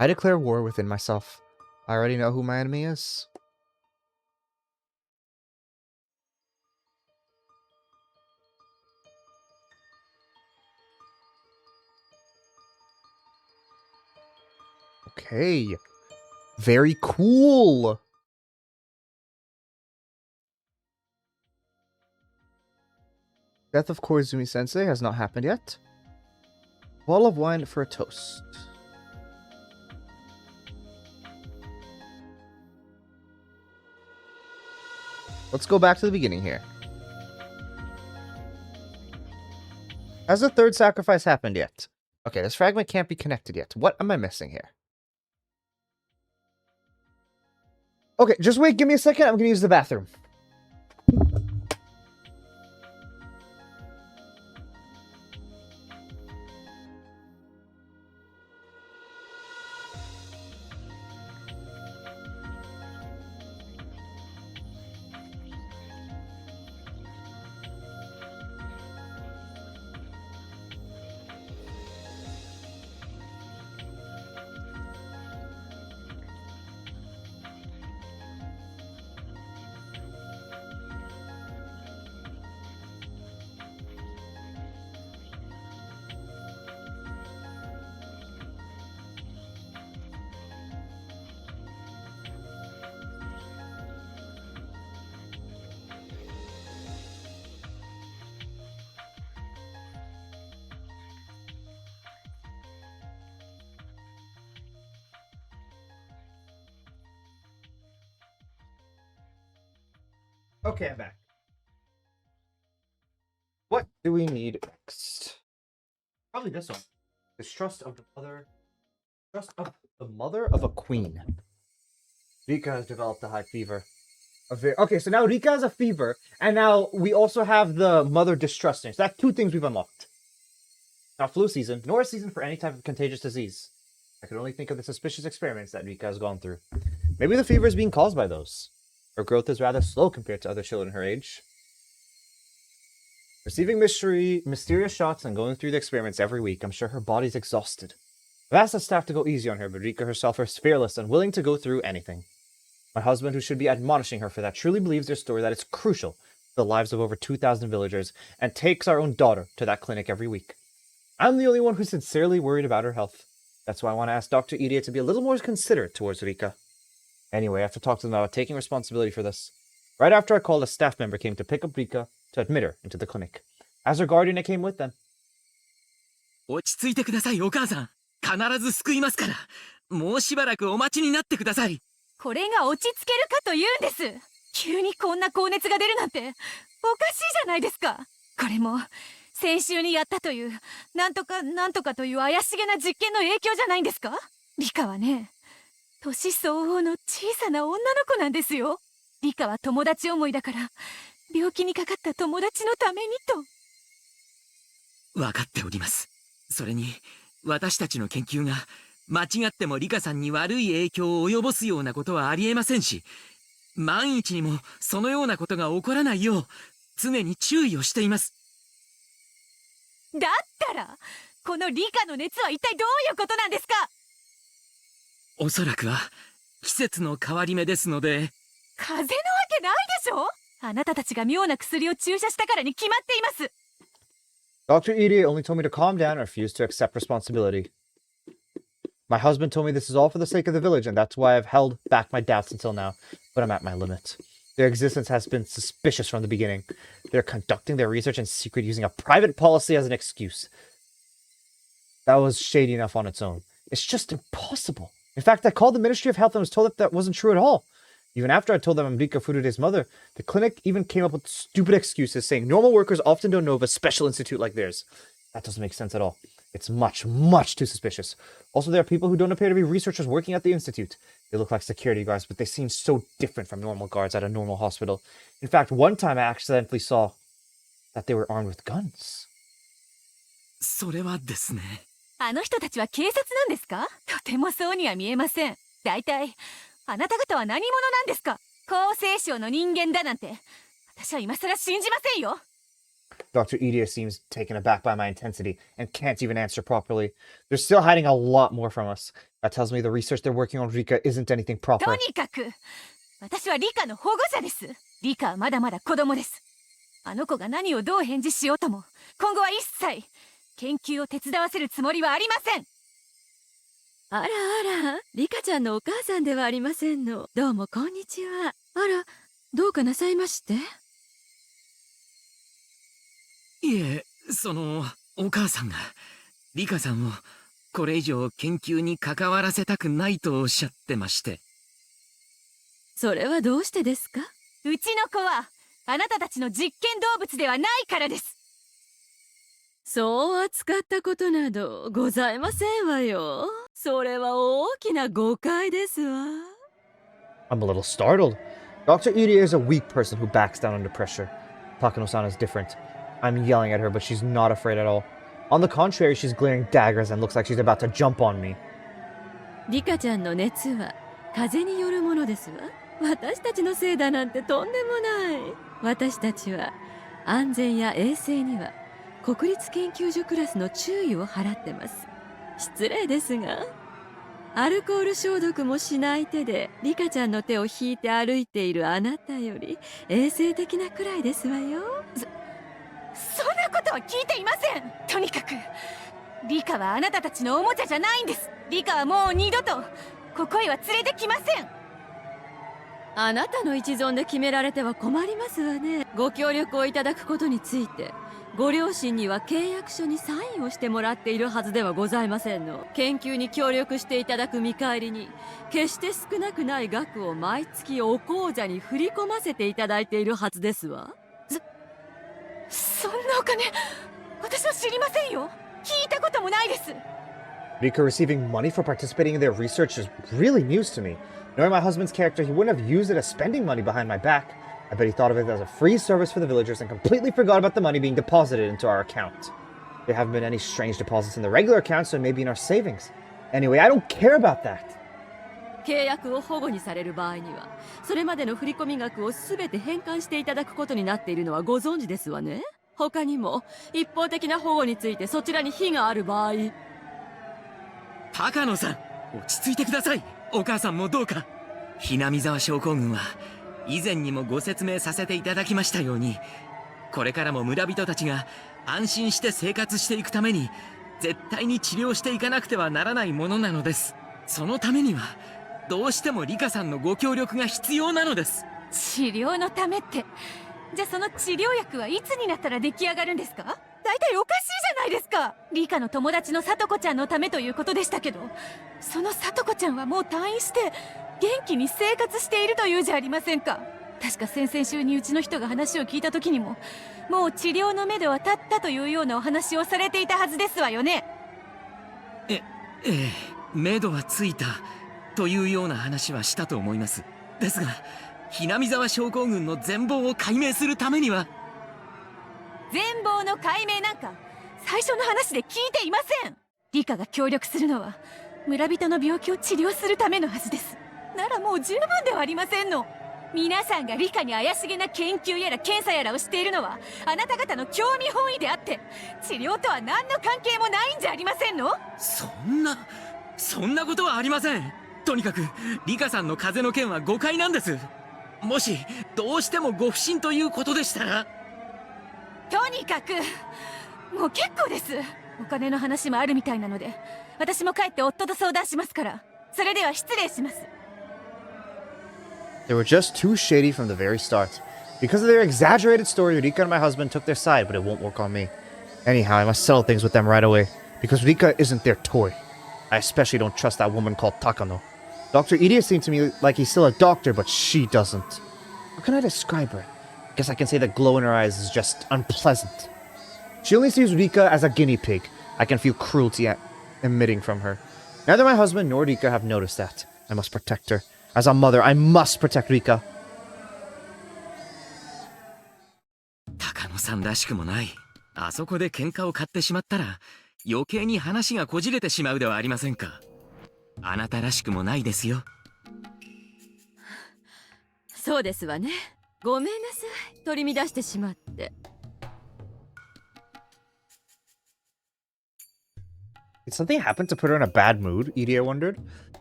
I declare war within myself. I already know who my enemy is. Okay. Very cool. Death of Koizumi Sensei has not happened yet. Bottle of wine for a toast. Let's go back to the beginning here. Has the third sacrifice happened yet? Okay, this fragment can't be connected yet. What am I missing here? Okay, just wait, give me a second. I'm gonna use the bathroom. Okay, I'm back. What do we need next? Probably this one. Distrust of the mother. Trust of the mother of a queen. Rika has developed a high fever. Okay, so now Rika has a fever, and now we also have the mother distrusting. So that's two things we've unlocked. Not flu season, nor a season for any type of contagious disease. I can only think of the suspicious experiments that Rika has gone through. Maybe the fever is being caused by those. Her growth is rather slow compared to other children her age. Receiving mysterious shots and going through the experiments every week, I'm sure her body's exhausted. I've asked the staff to go easy on her, but Rika herself is fearless and willing to go through anything. My husband, who should be admonishing her for that, truly believes their story that it's crucial to the lives of over 2,000 villagers and takes our own daughter to that clinic every week. I'm the only one who's sincerely worried about her health. That's why I want to ask Dr. Irie to be a little more considerate towards Rika. Anyway, I have to talk to them about taking responsibility for this. Right after I called, a staff member came to pick up Rika to admit her into the clinic. As her guardian, I came with them. 落ち着いてください、お母さん。必ず救いますから。もうしばらくお待ちになってください。これが落ち着けるかというんです。急にこんな高熱が出るなんておかしいじゃないですか。これも先週にやったというなんとかという怪しげな実験の影響じゃないんですか。リカはね、年相応の小さな女の子なんですよ。リカは友達思いだから病気にかかった友達のためにと。分かっております。それに私たちの研究が間違ってもリカさんに悪い影響を及ぼすようなことはありえませんし、万一にもそのようなことが起こらないよう常に注意をしています。だったらこのリカの熱は一体どういうことなんですか。おそらくは季節の変わり目ですので。風邪なわけないでしょ。あなたたちが妙な薬を注射したからに決まっています。Dr. Irie only told me to calm down and refuse to accept responsibility. My husband told me this is all for the sake of the village, and that's why I've held back my doubts until now, but I'm at my limit. Their existence has been suspicious from the beginning. They're conducting their research in secret using a private policy as an excuse. That was shady enough on its own. It's just impossible. In fact, I called the Ministry of Health and was told that wasn't true at all. Even after I told them I'm Rika Furude's mother, the clinic even came up with stupid excuses saying normal workers often don't know of a special institute like theirs. That doesn't make sense at all. It's much, much too suspicious. Also, there are people who don't appear to be researchers working at the institute. They look like security guards, but they seem so different from normal guards at a normal hospital. In fact, one time I accidentally saw that they were armed with guns. それはですね。あの人たちは警察なんですか。とてもそうには見えません。だいたいあなた方は何者なんですか。厚生省の人間だなんて私は今更信じませんよ。Dr. Irie seems taken aback by my intensity and can't even answer properly. They're still hiding a lot more from us. That tells me the research they're working on Rika isn't anything proper. とにかく私はリカの保護者です。リカはまだまだ子供です。あの子が何をどう返事しようとも今後は一切研究を手伝わせるつもりはありません。あらあら、リカちゃんのお母さんではありませんの。どうもこんにちは。あら、どうかなさいまして？いえ、お母さんが、リカさんをこれ以上研究に関わらせたくないとおっしゃってまして。それはどうしてですか？うちの子はあなたたちの実験動物ではないからです。そう扱ったことなどございませんわよ。それは大きな誤解ですわ。I'm a little startled. Dr. Irie is a weak person who backs down under pressure. Takano-san is different. I'm yelling at her, but she's not afraid at all. On the contrary, she's glaring daggers and looks like she's about to jump on me. リカちゃんの熱は風によるものですわ。私たちのせいだなんてとんでもない。私たちは安全や衛生には国立研究所クラスの注意を払ってます。失礼ですが、アルコール消毒もしない手でリカちゃんの手を引いて歩いているあなたより衛生的なくらいですわよ。そんなことは聞いていません。とにかくリカはあなたたちのおもちゃじゃないんです。リカはもう二度とここへは連れてきません。あなたの一存で決められては困りますわね。ご協力をいただくことについてご両親には契約書にサインをしてもらっているはずではございませんの。研究に協力していただく見返りに決して少なくない額を毎月お口座に振り込ませていただいているはずですわ。そんなお金私は知りませんよ。聞いたこともないです。 Rika receiving money for participating in their research is really news to me. Knowing my husband's character, he wouldn't have used it as spending money behind my back. I bet he thought of it as a free service for the villagers and completely forgot about the money being deposited into our account. There haven't been any strange deposits in the regular account, so maybe in our savings. Anyway, I don't care about that. 契約を保護にされる場合にはそれまでの振込額を全て返還していただくことになっているのはご存知ですわね。他にも一方的な保護についてそちらに非がある場合。高野さん、落ち着いてください。お母さんもどうか。ひなみ沢症候群は以前にもご説明させていただきましたように、これからも村人たちが安心して生活していくために絶対に治療していかなくてはならないものなのです。そのためにはどうしてもリカさんのご協力が必要なのです。治療のためって、じゃあその治療薬はいつになったら出来上がるんですか？大体おかしいじゃないですか。リカの友達のさとこちゃんのためということでしたけど、そのさとこちゃんはもう退院して元気に生活しているというじゃありませんか。確か先々週にうちの人が話を聞いた時にも、もう治療のめどは立ったというようなお話をされていたはずですわよね。ええ、めどはついたというような話はしたと思います。ですが、ひなみ沢症候群の全貌を解明するためには。全貌の解明なんか最初の話で聞いていません。リカが協力するのは村人の病気を治療するためのはずです。ならもう十分ではありませんの。皆さんがリカに怪しげな研究やら検査やらをしているのはあなた方の興味本位であって、治療とは何の関係もないんじゃありませんの。そんなことはありません。とにかくリカさんの風邪の件は誤解なんです。もしどうしてもご不審ということでしたら。とにかくもう結構です。お金の話もあるみたいなので私も帰って夫と相談しますから。それでは失礼します。 They were just too shady from the very start. Because of their exaggerated story, Rika and my husband took their side, but it won't work on me. Anyhow, I must settle things with them right away, because Rika isn't their toy. I especially don't trust that woman called Takano. Dr. Irie seemed to me like he's still a doctor, but she doesn't. How can I describe her? I guess I can say the glow in her eyes is just unpleasant. She only sees Rika as a guinea pig. I can feel cruelty emitting from her. Neither my husband nor Rika have noticed that. I must protect her. As a mother, I must protect Rika. 高野さんらしくもない。あそこで喧嘩を買ってしまったら余計に話がこじれてしまうではありませんか。あなたらしくもないですよ。そうですわね。ごめんなさい。取り乱してしまって。Did something happen to put her in a bad mood? Irie wondered.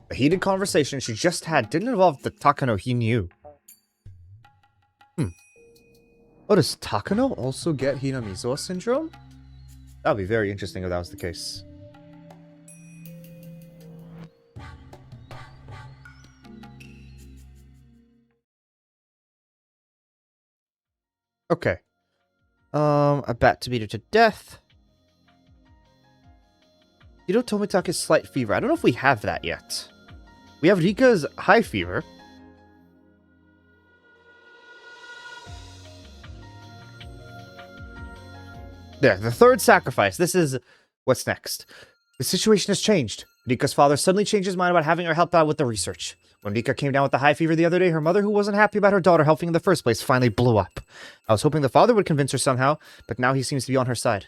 The heated conversation she just had didn't involve the Takano he knew. Oh, does Takano also get Hinamizawa syndrome? That would be very interesting if that was the case. Okay. A bat to beat her to death. Tomitake's slight fever. I don't know if we have that yet. We have Rika's high fever. There, the third sacrifice. This is what's next. The situation has changed. Rika's father suddenly changed his mind about having her help out with the research. When Rika came down with the high fever the other day, her mother, who wasn't happy about her daughter helping in the first place, finally blew up. I was hoping the father would convince her somehow, but now he seems to be on her side.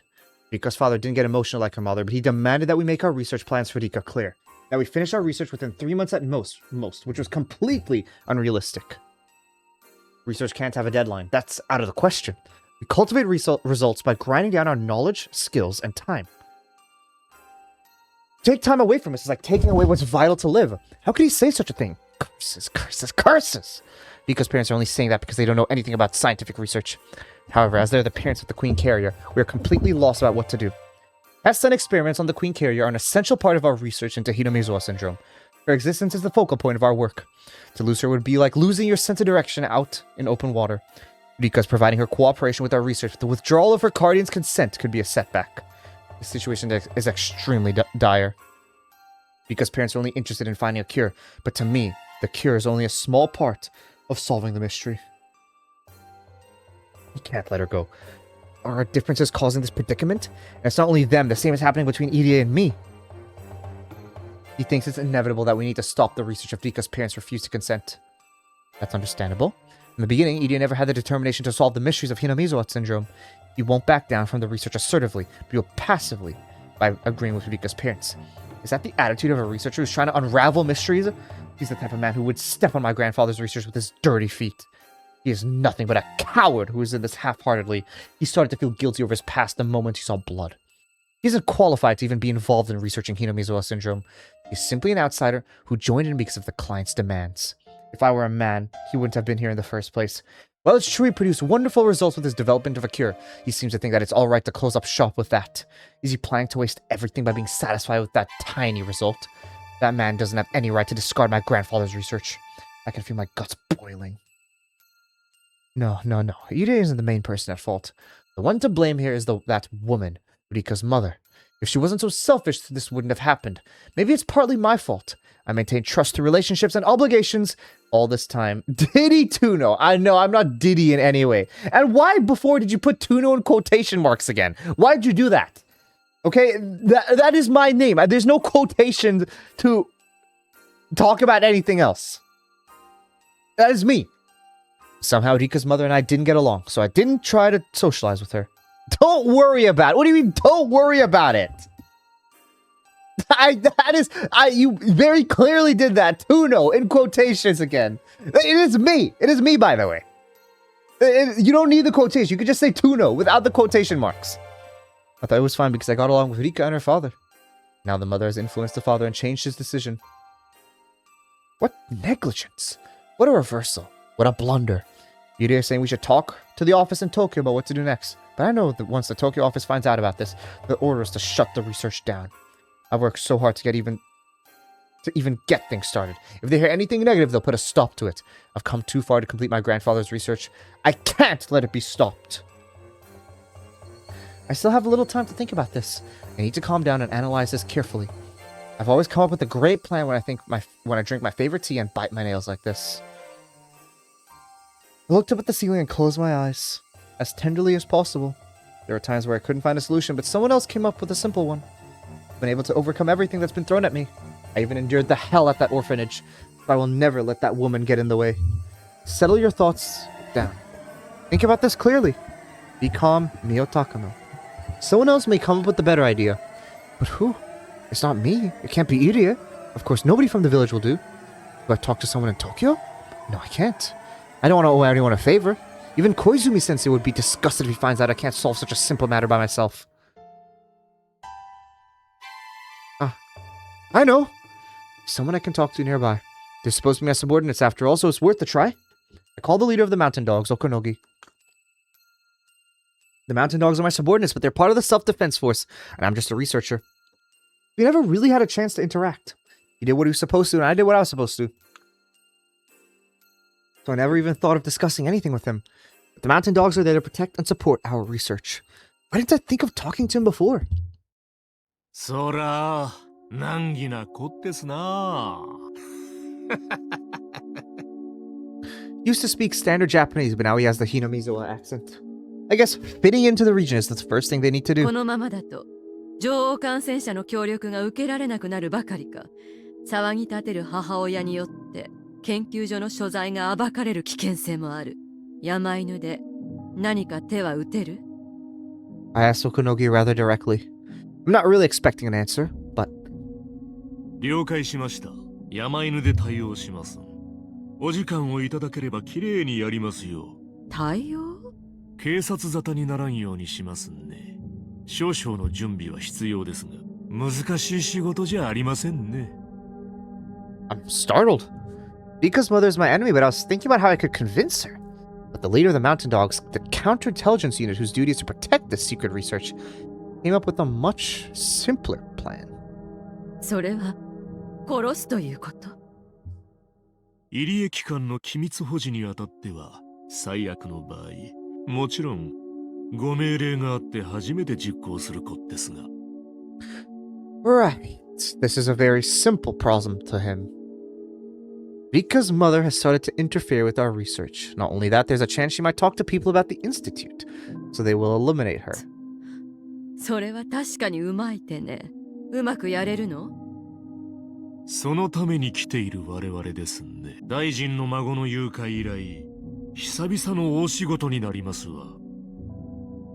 Rika's father didn't get emotional like her mother, but he demanded that we make our research plans for Rika clear. That we finish our research within 3 months at most, which was completely unrealistic. Research can't have a deadline. That's out of the question. We cultivate results by grinding down our knowledge, skills, and time. Take time away from us is like taking away what's vital to live. How could he say such a thing? Curses, curses, curses! Rika's parents are only saying that because they don't know anything about scientific research. However, as they're the parents of the Queen Carrier, we are completely lost about what to do. Tests and experiments on the Queen Carrier are an essential part of our research into Hinamizawa syndrome. Her existence is the focal point of our work. To lose her would be like losing your sense of direction out in open water. Rika's providing her cooperation with our research, but the withdrawal of her guardian's consent could be a setback. The situation is extremely dire. Rika's parents are only interested in finding a cure, but to me, the cure is only a small part of solving the mystery. We can't let her go. Are our differences causing this predicament? And it's not only them, the same is happening between Irie and me. He thinks it's inevitable that we need to stop the research if Rika's parents refuse to consent. That's understandable. In the beginning, Irie never had the determination to solve the mysteries of Hinamizawa syndrome. He won't back down from the research assertively, but he'll passively by agreeing with Rika's parents. Is that the attitude of a researcher who's trying to unravel mysteries? He's the type of man who would step on my grandfather's research with his dirty feet. He is nothing but a coward who is in this half-heartedly. He started to feel guilty over his past the moment he saw blood. He isn't qualified to even be involved in researching Hinamizawa syndrome. He's simply an outsider who joined in because of the client's demands. If I were a man, he wouldn't have been here in the first place. While it's true he produced wonderful results with his development of a cure, he seems to think that it's alright to close up shop with that. Is he planning to waste everything by being satisfied with that tiny result? That man doesn't have any right to discard my grandfather's research. I can feel my guts boiling. No. Ida isn't the main person at fault. The one to blame here is that woman, Rika's mother. If she wasn't so selfish, this wouldn't have happened. Maybe it's partly my fault. I maintained trust through relationships and obligations all this time. Diddy Tuno. I know, I'm not Diddy in any way. And why before did you put Tuno in quotation marks again? Why'd you do that? Okay, that is my name. There's no quotation to talk about anything else. That is me. Somehow Rika's mother and I didn't get along, so I didn't try to socialize with her. Don't worry about it. What do you mean, don't worry about it? You very clearly did that. Tuno, in quotations again. It is me. It is me, by the way. You don't need the quotation. You could just say Tuno without the quotation marks. I thought it was fine because I got along with Rika and her father. Now the mother has influenced the father and changed his decision. What negligence. What a reversal. What a blunder. Yuri is saying we should talk to the office in Tokyo about what to do next. But I know that once the Tokyo office finds out about this, the order is to shut the research down. I've worked so hard to even get things started. If they hear anything negative, they'll put a stop to it. I've come too far to complete my grandfather's research. I can't let it be stopped. I still have a little time to think about this. I need to calm down and analyze this carefully. I've always come up with a great plan when I drink my favorite tea and bite my nails like this. I looked up at the ceiling and closed my eyes, as tenderly as possible. There were times where I couldn't find a solution, but someone else came up with a simple one. I've been able to overcome everything that's been thrown at me. I even endured the hell at that orphanage, but I will never let that woman get in the way. Settle your thoughts down. Think about this clearly. Be calm, Mio Takano. Someone else may come up with the better idea. But who? It's not me. It can't be Irie. Of course, nobody from the village will do. Do I talk to someone in Tokyo? No, I can't. I don't want to owe anyone a favor. Even Koizumi-sensei would be disgusted if he finds out I can't solve such a simple matter by myself. I know. Someone I can talk to nearby. They're supposed to be my subordinates after all, so it's worth a try. I call the leader of the mountain dogs, Okonogi. The mountain dogs are my subordinates, but they're part of the self-defense force, and I'm just a researcher. We never really had a chance to interact. He did what he was supposed to, and I did what I was supposed to. So I never even thought of discussing anything with him. The mountain dogs are there to protect and support our research. Why didn't I think of talking to him before? そら、難儀な子ですな。Used to speak standard Japanese, but now he has the Hinamizawa accent. I guess fitting into the region is the first thing they need to do. このままだと女王感染者の協力が受けられなくなるばかりか、騒ぎ立てる母親によって研究所の所在が暴かれる危険性もある。山犬で何か手は打てる？ I asked Okunogi rather directly. I'm not really expecting an answer, but... 了解しました。山犬で対応します。お時間をいただければきれいにやりますよ。対応？警察沙汰にならんようにしますね。少々の準備は必要ですが、難しい仕事じゃありませんね。I'm startled. Rika's mother is my enemy, but I was thinking about how I could convince her. But the leader of the Mountain Dogs, the counterintelligence unit whose duty is to protect this secret research, came up with a much simpler plan. それは殺すということ？入江機関の機密保持にあたっては、最悪の場合、もちろんご命令があって初めて実行することですが。Right. This is a very simple problem to him. Rika's mother has started to interfere with our research. Not only that, there's a chance she might talk to people about the Institute, so they will eliminate her. それは確かにうまい手ね。うまくやれるの？そのために来ている我々ですね。大臣の孫の誘拐以来、久々の大仕事になりますわ。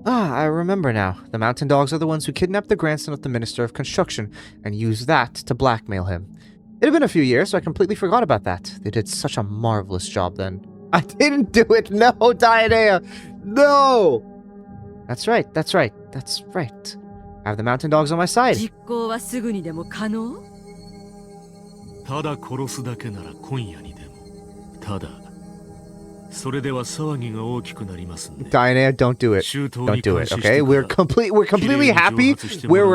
Ah, I remember now. The Mountain Dogs are the ones who kidnapped the grandson of the Minister of Construction and used that to blackmail him. It had been a few years, so I completely forgot about that. They did such a marvelous job then. I didn't do it! No, Dianea! No! That's right. I have the Mountain Dogs on my side. 実行はすぐにでも可能？ただ殺すだけなら今夜にでも。ただ、それでは騒ぎが大きくなりますね。Dianea, don't do it. Don't do it, okay? We're completely happy where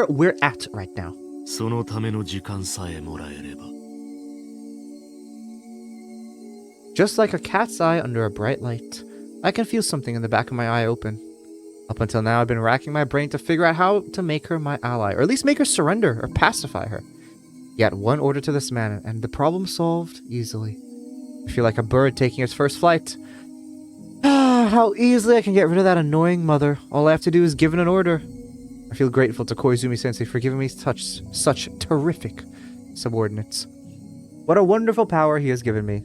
we're at right now. そのための時間さえもらえれば。Just like a cat's eye under a bright light, I can feel something in the back of my eye open. Up until now, I've been racking my brain to figure out how to make her my ally, or at least make her surrender or pacify her. Yet one order to this man, and the problem solved easily. I feel like a bird taking its first flight. How easily I can get rid of that annoying mother. All I have to do is give it an order. I feel grateful to Koizumi-sensei for giving me such terrific subordinates. What a wonderful power he has given me.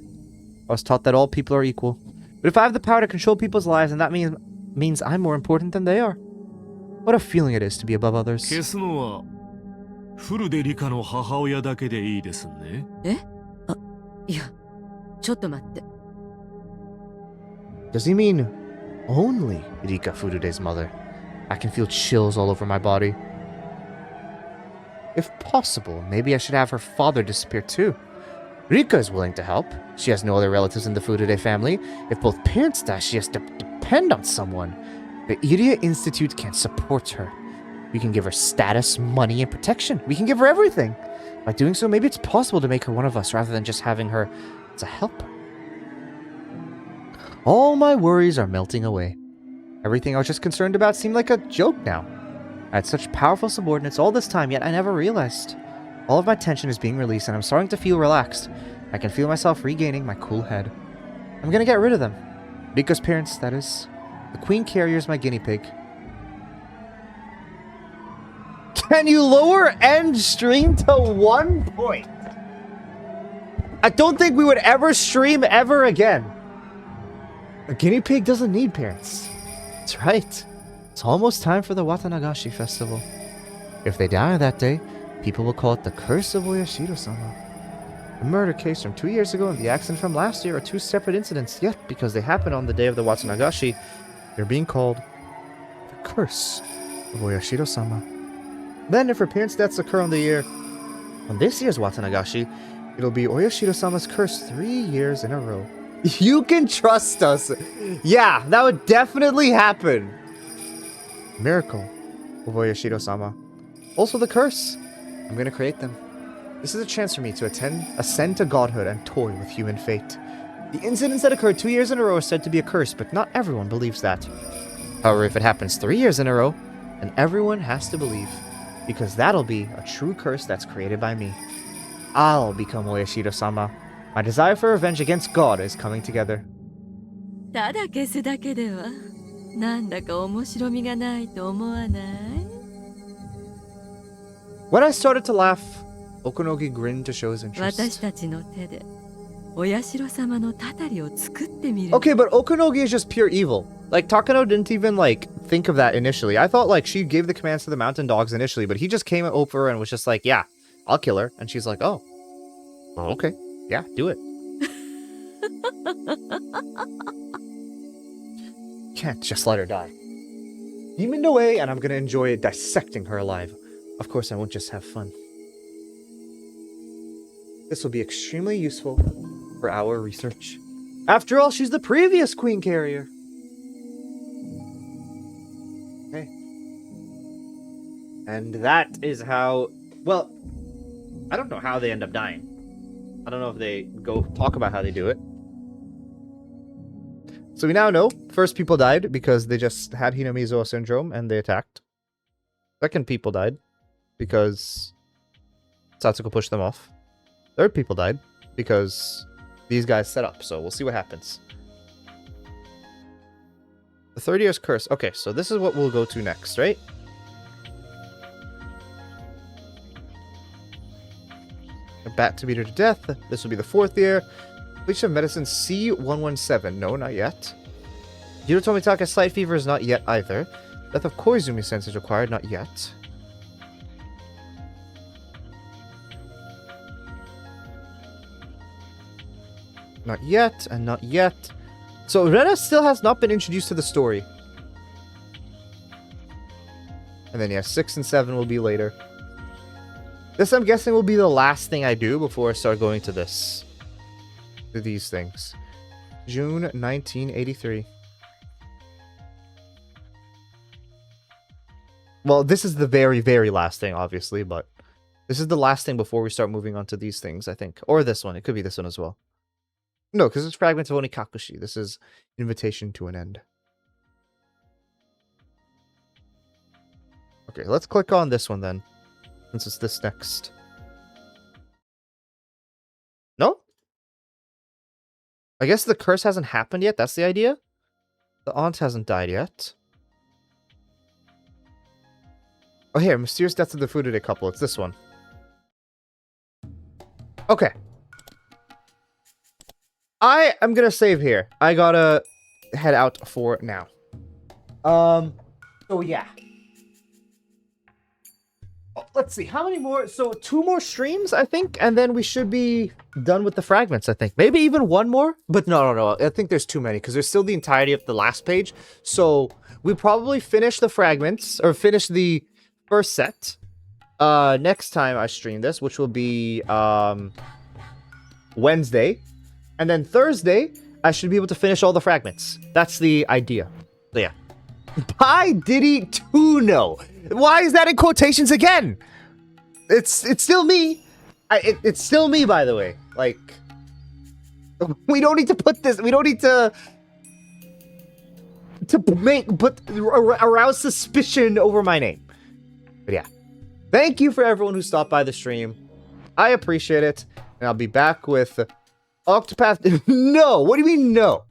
I was taught that all people are equal. But if I have the power to control people's lives, then that means I'm more important than they are. What a feeling it is to be above others. 消すのはフルでリカの母親だけでいいですね。え？あ、いや、ちょっと待って。Does he mean only Rika Furude's mother? I can feel chills all over my body. If possible, maybe I should have her father disappear too. Rika is willing to help. She has no other relatives in the Furude family. If both parents die, she has to depend on someone. The Iria Institute can't support her. We can give her status, money, and protection. We can give her everything. By doing so, maybe it's possible to make her one of us rather than just having her as a helper. All my worries are melting away. Everything I was just concerned about seemed like a joke now. I had such powerful subordinates all this time, yet I never realized. All of my tension is being released, and I'm starting to feel relaxed. I can feel myself regaining my cool head. I'm gonna get rid of them. Rika's parents, that is. The Queen Carrier's my guinea pig. Can you lower end stream to 1 point? I don't think we would ever stream ever again. A guinea pig doesn't need parents. That's right. It's almost time for the Watanagashi festival. If they die on that day, people will call it the Curse of Oyashiro-sama. The murder case from 2 years ago and the accident from last year are two separate incidents, yet because they happened on the day of the Watanagashi, they're being called the Curse of Oyashiro-sama. Then, if her parents' deaths occur on this year's Watanagashi, it'll be Oyashiro-sama's curse 3 years in a row. You can trust us. Yeah, that would definitely happen. Miracle of Oyashiro-sama. Also the curse. I'm gonna create them. This is a chance for me to ascend to godhood and toy with human fate. The incidents that occurred 2 years in a row are said to be a curse, but not everyone believes that. However, if it happens 3 years in a row, then everyone has to believe, because that'll be a true curse that's created by me. I'll become Oyashiro-sama. My desire for revenge against God is coming together. ただ消すだけではなんだか面白みがないと思わない？ When I started to laugh, Okunogi grinned to show his 私 interest. たちの手でお社様のたたりを作ってみる。 Okay, but Okunogi is just pure evil. Like, Takano didn't even, like, think of that initially. I thought, like, she gave the commands to the mountain dogs initially, but he just came over and was just like, yeah, I'll kill her. And she's like, oh, well, okay. Yeah, do it. Can't just let her die. Demon away, and I'm gonna enjoy dissecting her alive. Of course, I won't just have fun. This will be extremely useful for our research. After all, she's the previous Queen Carrier. Okay. And that is how... Well, I don't know how they end up dying. I don't know if they go talk about how they do it. So we now know first people died because they just had Hinamizawa syndrome and they attacked. Second people died because Satsuko pushed them off. Third people died because these guys set up. So we'll see what happens. The 30 years curse. Okay, so this is what we'll go to next, right? A bat to beat her to death. This will be the 4th year. Completion of medicine C117. No, not yet. Hirotomi Taka's slight fever is not yet either. Death of Koizumi sense is required. Not yet. Not yet, and not yet. So Rena still has not been introduced to the story. And then, yeah, 6 and 7 will be later. This, I'm guessing, will be the last thing I do before I start going to this. To these things. June 1983. Well, this is the very, very last thing, obviously, but this is the last thing before we start moving on to these things, I think. Or this one. It could be this one as well. No, because it's Fragments of Onikakushi. This is Invitation to an End. Okay, let's click on this one then. Since it's this next. No? I guess the curse hasn't happened yet. That's the idea? The aunt hasn't died yet. Oh, here. Mysterious Death of the Furude couple. It's this one. Okay. I am gonna save here. I gotta head out for now. So yeah. Let's see, how many more? So 2 more streams, I think, and then we should be done with the fragments, I think. Maybe even 1 more? But no. I think there's too many, because there's still the entirety of the last page. So we probably finish the fragments, or finish the first set. Next time I stream this, which will be Wednesday. And then Thursday, I should be able to finish all the fragments. That's the idea. So yeah. Pi Diddy Tuno. Why is that in quotations again? It's still me. It's still me, by the way. Like, we don't need to put this. We don't need to arouse suspicion over my name. But yeah, thank you for everyone who stopped by the stream. I appreciate it, and I'll be back with Octopath. No, what do you mean no?